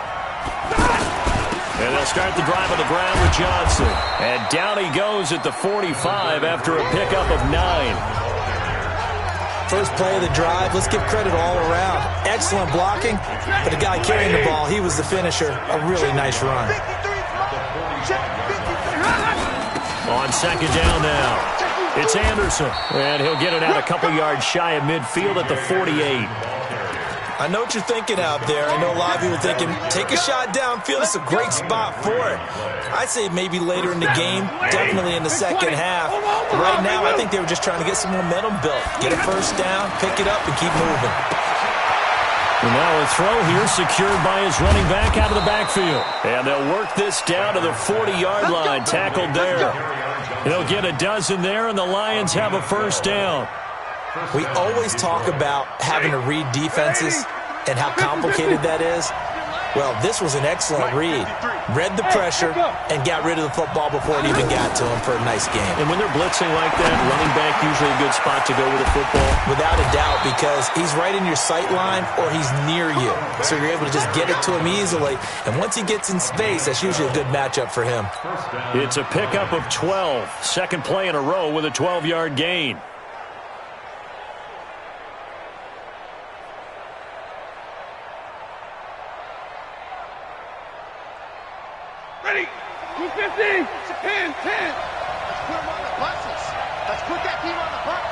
Speaker 1: And they'll start the drive on the ground with Johnson. And down he goes at the 45 after a pickup of 9.
Speaker 2: First play of the drive, let's give credit all around. Excellent blocking, but the guy carrying the ball, he was the finisher. A really nice run.
Speaker 1: On 2nd down now. It's Anderson, and he'll get it out a couple yards shy of midfield at the 48.
Speaker 2: I know what you're thinking out there. I know a lot of you are thinking, take a shot downfield. It's a great spot for it. I'd say maybe later in the game, definitely in the second half. But right now, I think they were just trying to get some momentum built. Get a 1st down, pick it up, and keep moving.
Speaker 1: And now a throw here secured by his running back out of the backfield. And they'll work this down to the 40-yard line, tackled there. They'll get a dozen there, and the Lions have a 1st down.
Speaker 2: We always talk about having to read defenses and how complicated that is. Well, this was an excellent read. Read the pressure and got rid of the football before it even got to him for a nice game.
Speaker 1: And when they're blitzing like that, running back usually a good spot to go with the football.
Speaker 2: Without a doubt, because he's right in your sight line or he's near you. So you're able to just get it to him easily. And once he gets in space, that's usually a good matchup for him.
Speaker 1: It's a pickup of 12. Second play in a row with a 12-yard gain.
Speaker 3: Ready? 250. 10, 10. Let's put him on the buses. Let's put that team on the bus.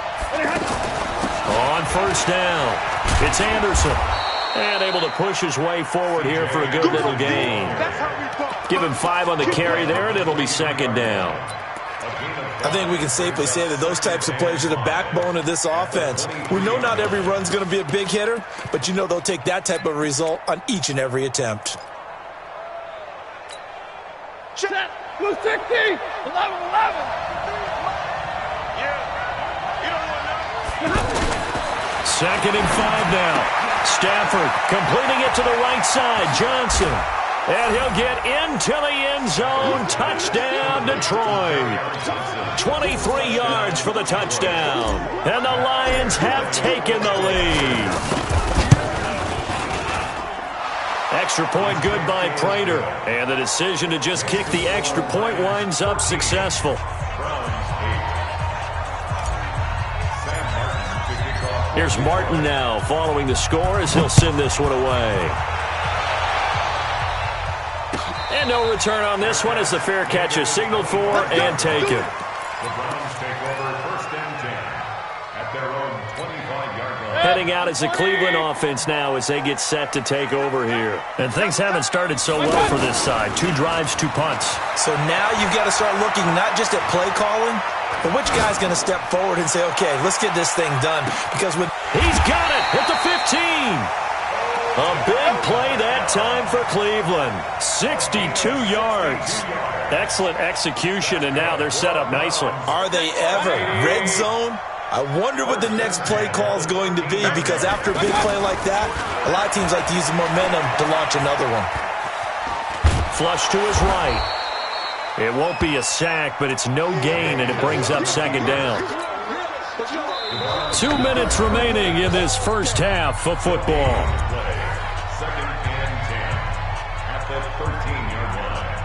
Speaker 1: On 1st down, it's Anderson. And able to push his way forward here for a good little gain. Give him 5 on the carry there, and it'll be 2nd down.
Speaker 2: I think we can safely say that those types of plays are the backbone of this offense. We know not every run's going to be a big hitter, but you know they'll take that type of result on each and every attempt.
Speaker 3: Blue 60, 11, 11. Yeah, you don't want that.
Speaker 1: 2nd and 5 now. Stafford completing it to the right side. Johnson. And he'll get into the end zone. Touchdown, Detroit. 23 yards for the touchdown. And the Lions have taken the lead. Extra point good by Prater. And the decision to just kick the extra point winds up successful. Here's Martin now following the score as he'll send this one away. And no return on this one as the fair catch is signaled for and taken.
Speaker 4: The Browns take over 1st and 10 at their own 25-yard line.
Speaker 1: Heading out as the Cleveland offense now as they get set to take over here. And things haven't started so well for this side. 2 drives, 2 punts.
Speaker 2: So now you've got to start looking not just at play calling, but which guy's going to step forward and say, okay, let's get this thing done. Because with
Speaker 1: he's got it at the 15. A big play that time for Cleveland. 62 yards. Excellent execution, and now they're set up nicely.
Speaker 2: Are they ever? Red zone? I wonder what the next play call is going to be, because after a big play like that, a lot of teams like to use the momentum to launch another one.
Speaker 1: Flush to his right. It won't be a sack, but it's no gain, and it brings up 2nd down. 2 minutes remaining in this first half of football.
Speaker 4: 2nd and 10 at the 13-yard line.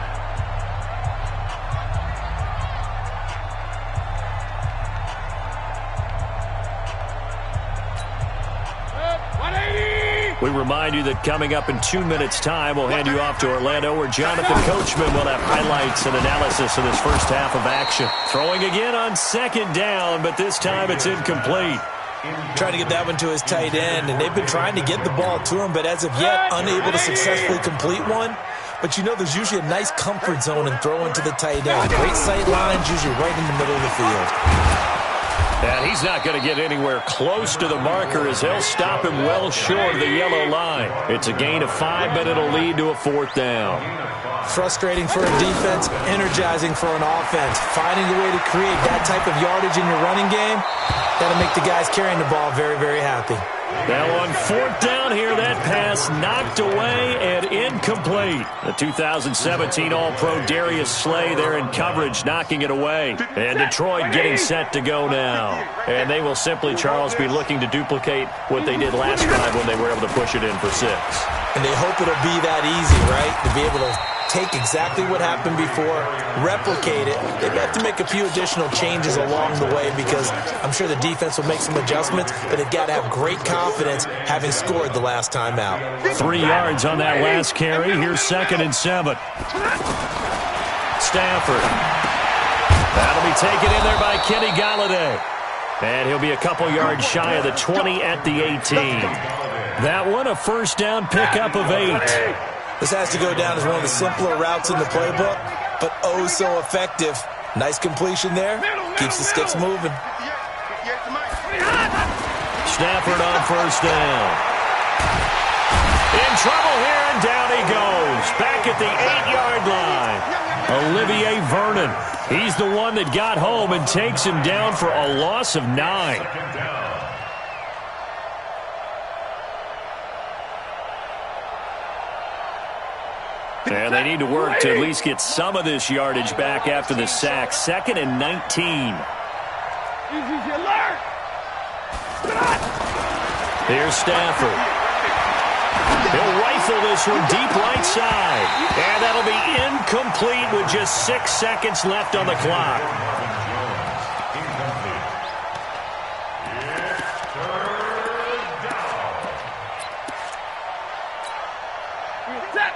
Speaker 1: We remind you that coming up in 2 minutes' time, we'll hand you off to Orlando, where Jonathan Coachman will have highlights and analysis of this first half of action. Throwing again on 2nd down, but this time it's incomplete.
Speaker 2: Trying to get that one to his tight end, and they've been trying to get the ball to him, but as of yet, unable to successfully complete one. But you know there's usually a nice comfort zone in throwing to the tight end. Great sight lines, usually right in the middle of the field.
Speaker 1: And he's not going to get anywhere close to the marker as he'll stop him well short of the yellow line. It's a gain of 5, but it'll lead to a 4th down.
Speaker 2: Frustrating for a defense, energizing for an offense. Finding a way to create that type of yardage in your running game, that'll make the guys carrying the ball very, very happy.
Speaker 1: Now on 4th down here, that pass knocked away and incomplete. The 2017 All-Pro Darius Slay there in coverage, knocking it away. And Detroit getting set to go now. And they will simply, Charles, be looking to duplicate what they did last time when they were able to push it in for 6.
Speaker 2: And they hope it'll be that easy, right? To be able to take exactly what happened before, replicate it. They've got to make a few additional changes along the way because I'm sure the defense will make some adjustments, but they've got to have great confidence having scored the last time out.
Speaker 1: 3 yards on that last carry. Here's 2nd and 7. Stafford. That'll be taken in there by Kenny Golladay. And he'll be a couple yards shy of the 20 at the 18. That one a 1st down pickup of 8.
Speaker 2: This has to go down as one of the simpler routes in the playbook, but oh so effective. Nice completion there. Keeps the sticks moving.
Speaker 1: Stafford on 1st down. In trouble here, and down he goes. Back at the 8-yard line. Olivier Vernon. He's the one that got home and takes him down for a loss of 9. And they need to work to at least get some of this yardage back after the sack. 2nd and 19. Here's Stafford. He'll rifle this one deep right side. And that'll be incomplete with just 6 seconds left on the clock.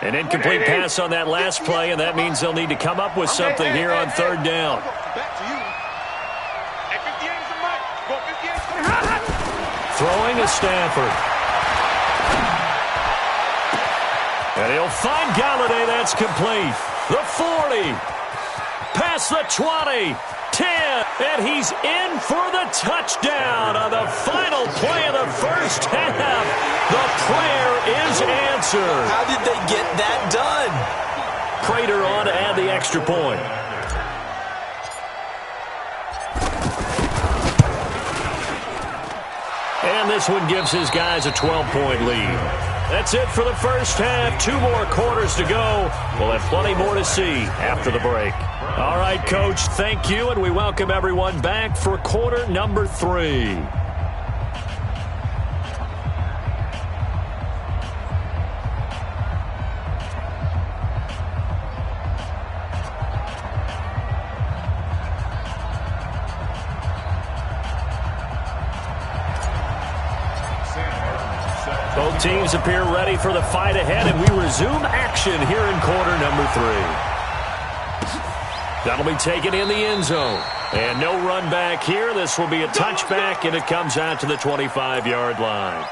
Speaker 1: An incomplete pass on that last play, and that means they'll need to come up with something here on 3rd down. Throwing is Stafford. And he'll find Golladay. That's complete. The 40. Past the 20. 10. And he's in for the touchdown on the final play of the first half. The prayer is answered.
Speaker 2: How did they get that done?
Speaker 1: Prater on to add the extra point. And this one gives his guys a 12-point lead. That's it for the first half. 2 more quarters to go. We'll have plenty more to see after the break. All right, Coach, thank you, and we welcome everyone back for quarter number 3. Both teams appear ready for the fight ahead, and we resume action here in quarter number 3. That'll be taken in the end zone. And no run back here. This will be a touchback, and it comes out to the 25-yard line.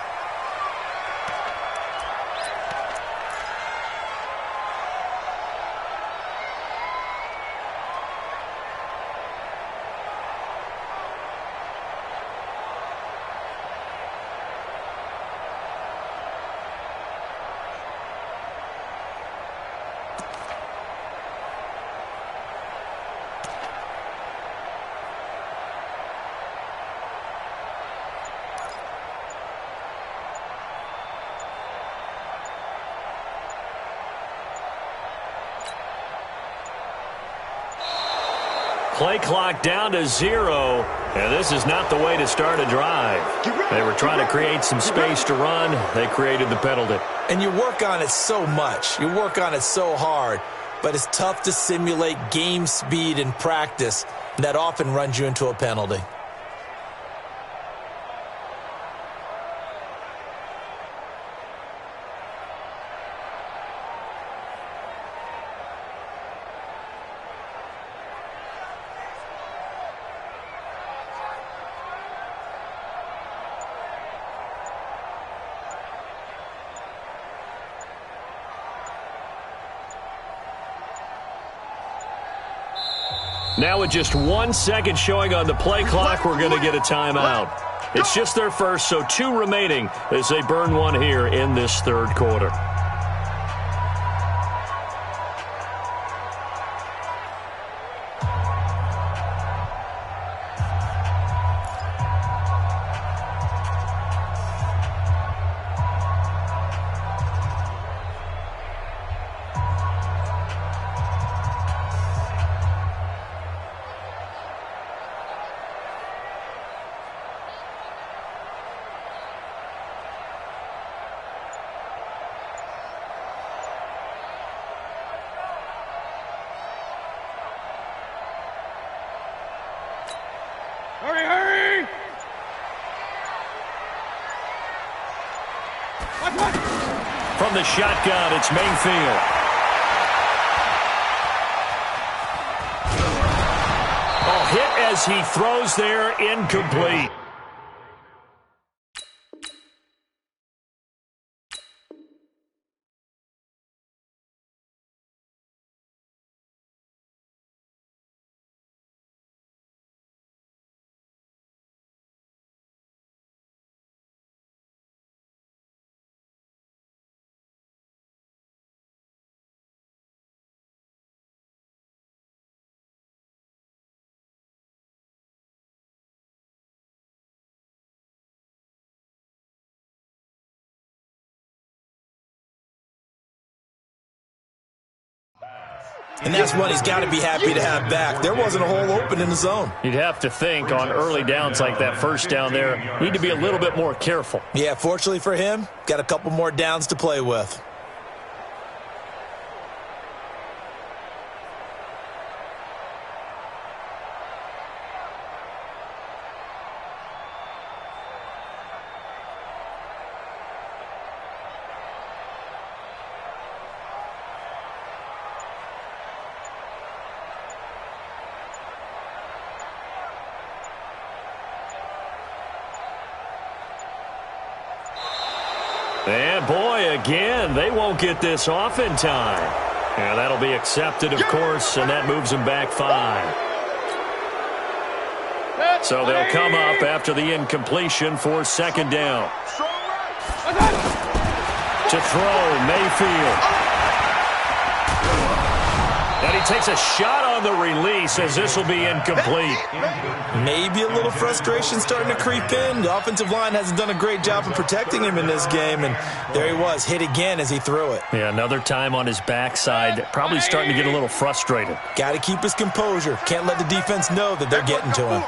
Speaker 1: Play clock down to 0, and this is not the way to start a drive. They were trying to create some space to run. They created the penalty.
Speaker 2: And you work on it so much. You work on it so hard, but it's tough to simulate game speed in practice, and that often runs you into a penalty.
Speaker 1: Now with just 1 second showing on the play clock, we're going to get a timeout. It's just their first, so 2 remaining as they burn one here in this third quarter.
Speaker 3: Hurry!
Speaker 1: From the shotgun, it's Mayfield. Oh, hit as he throws there, incomplete.
Speaker 2: And that's one he's got to be happy to have back. There wasn't a hole open in the zone.
Speaker 1: You'd have to think on early downs like that first down there, need to be a little bit more careful.
Speaker 2: Yeah, fortunately for him, got a couple more downs to play with.
Speaker 1: And boy, again, they won't get this off in time. And that'll be accepted, of course, and that moves them back 5. So they'll come up after the incompletion for second down. To throw, Mayfield. And he takes a shot on the release as this will be incomplete.
Speaker 2: Maybe a little frustration starting to creep in. The offensive line hasn't done a great job of protecting him in this game, and there he was, hit again as he threw it.
Speaker 1: Yeah, another time on his backside, probably starting to get a little frustrated.
Speaker 2: Got to keep his composure. Can't let the defense know that they're getting to him.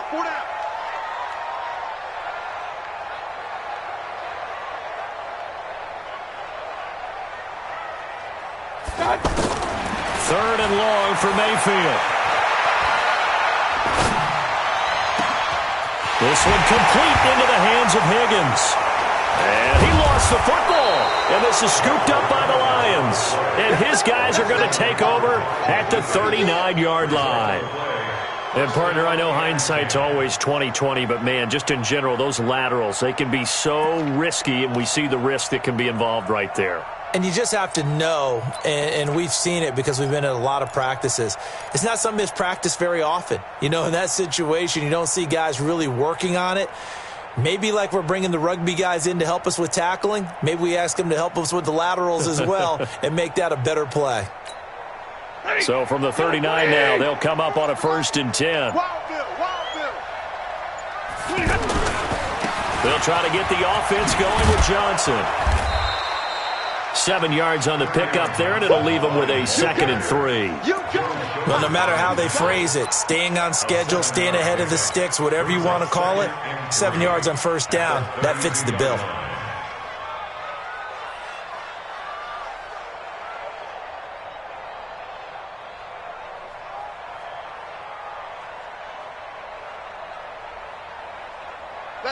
Speaker 1: Third and long for Mayfield. This one complete into the hands of Higgins. And he lost the football. And this is scooped up by the Lions. And his guys are going to take over at the 39-yard line. And, partner, I know hindsight's always 20/20, but, man, just in general, those laterals, they can be so risky, and we see the risk that can be involved right there.
Speaker 2: And you just have to know, and we've seen it because we've been at a lot of practices, it's not something that's practiced very often. You know, in that situation, you don't see guys really working on it. Maybe like we're bringing the rugby guys in to help us with tackling, maybe we ask them to help us with the laterals as well and make that a better play.
Speaker 1: So from the 39 now, they'll come up on a 1st and 10. They'll try to get the offense going with Johnson. 7 yards on the pickup there, and it'll leave them with a 2nd and 3.
Speaker 2: Well, no matter how they phrase it, staying on schedule, staying ahead of the sticks, whatever you want to call it, 7 yards on 1st down, that fits the bill.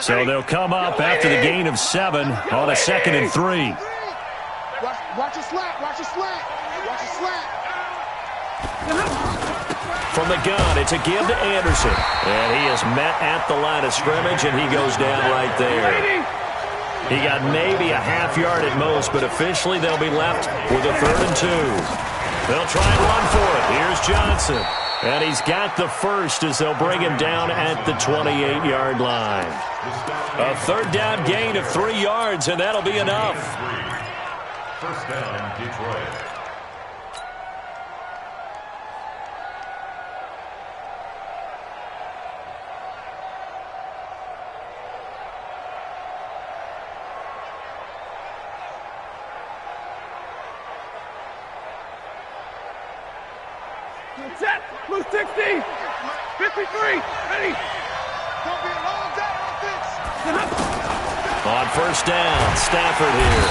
Speaker 1: So they'll come up after the gain of 7 on a 2nd and 3.
Speaker 10: Watch your slant. Watch your slant. Watch your slant.
Speaker 1: From the gun, it's a give to Anderson. And he is met at the line of scrimmage, and he goes down right there. He got maybe a half yard at most, but officially they'll be left with a 3rd and 2. They'll try and run for it. Here's Johnson. And he's got the first as they'll bring him down at the 28-yard line. A 3rd down gain of 3 yards, and that'll be enough.
Speaker 4: 1st down, Detroit.
Speaker 3: Set. Blue 60. 53. Ready.
Speaker 10: Don't be a long day offense.
Speaker 1: On 1st down, Stafford here.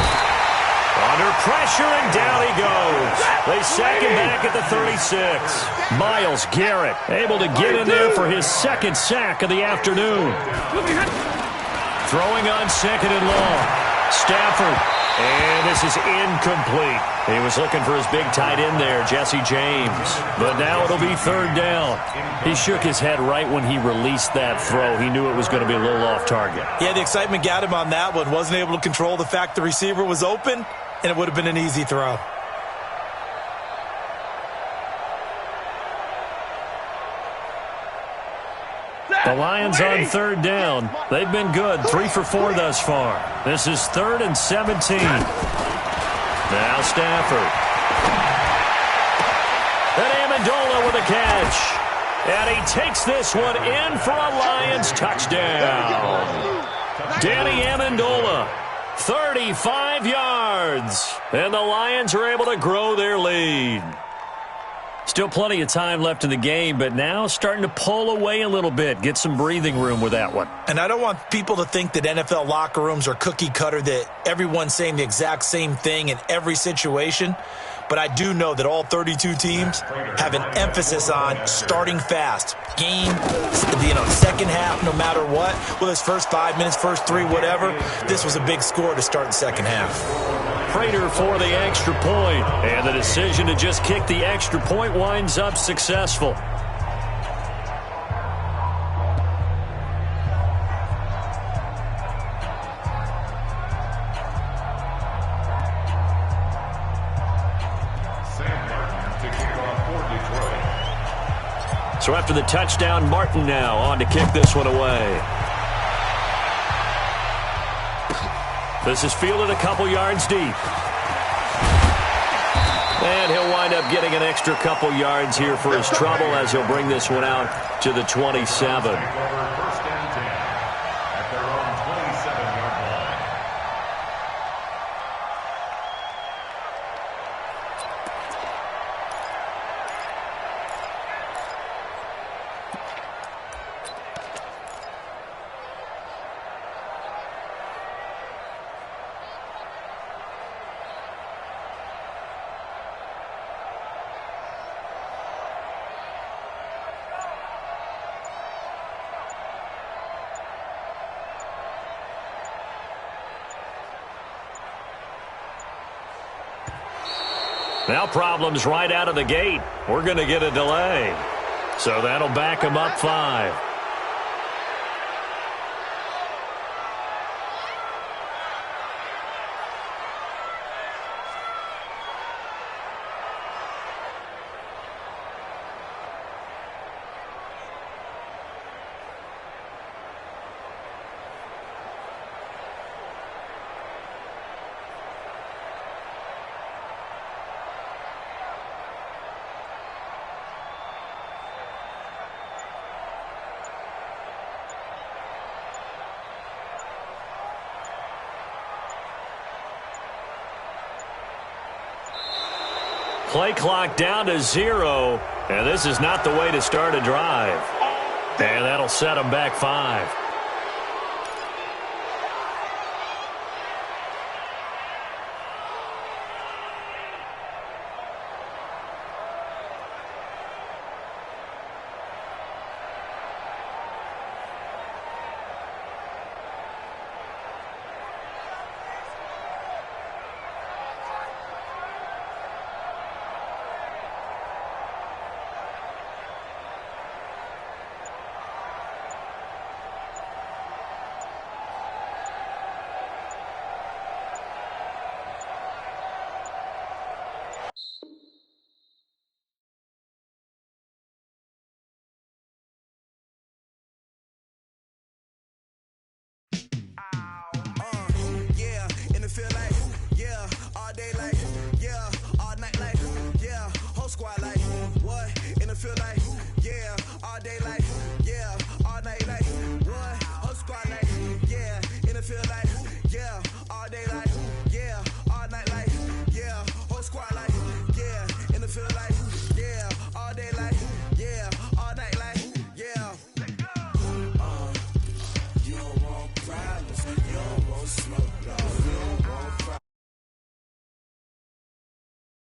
Speaker 1: Under pressure, and down he goes. They sack him back at the 36. Myles Garrett able to get in there for his 2nd sack of the afternoon. Throwing on 2nd and long. Stafford. And this is incomplete. He was looking for his big tight end there, Jesse James. But now it'll be 3rd down. He shook his head right when he released that throw. He knew it was going to be a little off target.
Speaker 2: Yeah, the excitement got him on that one. Wasn't able to control the fact the receiver was open, and it would have been an easy throw.
Speaker 1: The Lions on 3rd down. They've been good, 3 for 4 thus far. This is 3rd and 17. Now Stafford. And Amendola with a catch. And he takes this one in for a Lions touchdown. Danny Amendola, 35 yards. And the Lions are able to grow their lead. Still plenty of time left in the game, but now starting to pull away a little bit, get some breathing room with that one.
Speaker 2: And I don't want people to think that NFL locker rooms are cookie cutter, that everyone's saying the exact same thing in every situation. But I do know that all 32 teams have an emphasis on starting fast. Game, 2nd half, no matter what. Whether it's first 5 minutes, first 3, whatever. This was a big score to start the 2nd half.
Speaker 1: Prater for the extra point, and the decision to just kick the extra point winds up successful. So after the touchdown, Martin now on to kick this one away. This is fielded a couple yards deep. And he'll wind up getting an extra couple yards here for his trouble as he'll bring this one out to the 27.
Speaker 4: First and 10 at their own 27-yard line.
Speaker 1: Now problems right out of the gate. We're going to get a delay. So that'll back him up 5. Play clock down to 0, and this is not the way to start a drive. And that'll set them back 5.
Speaker 11: Feel like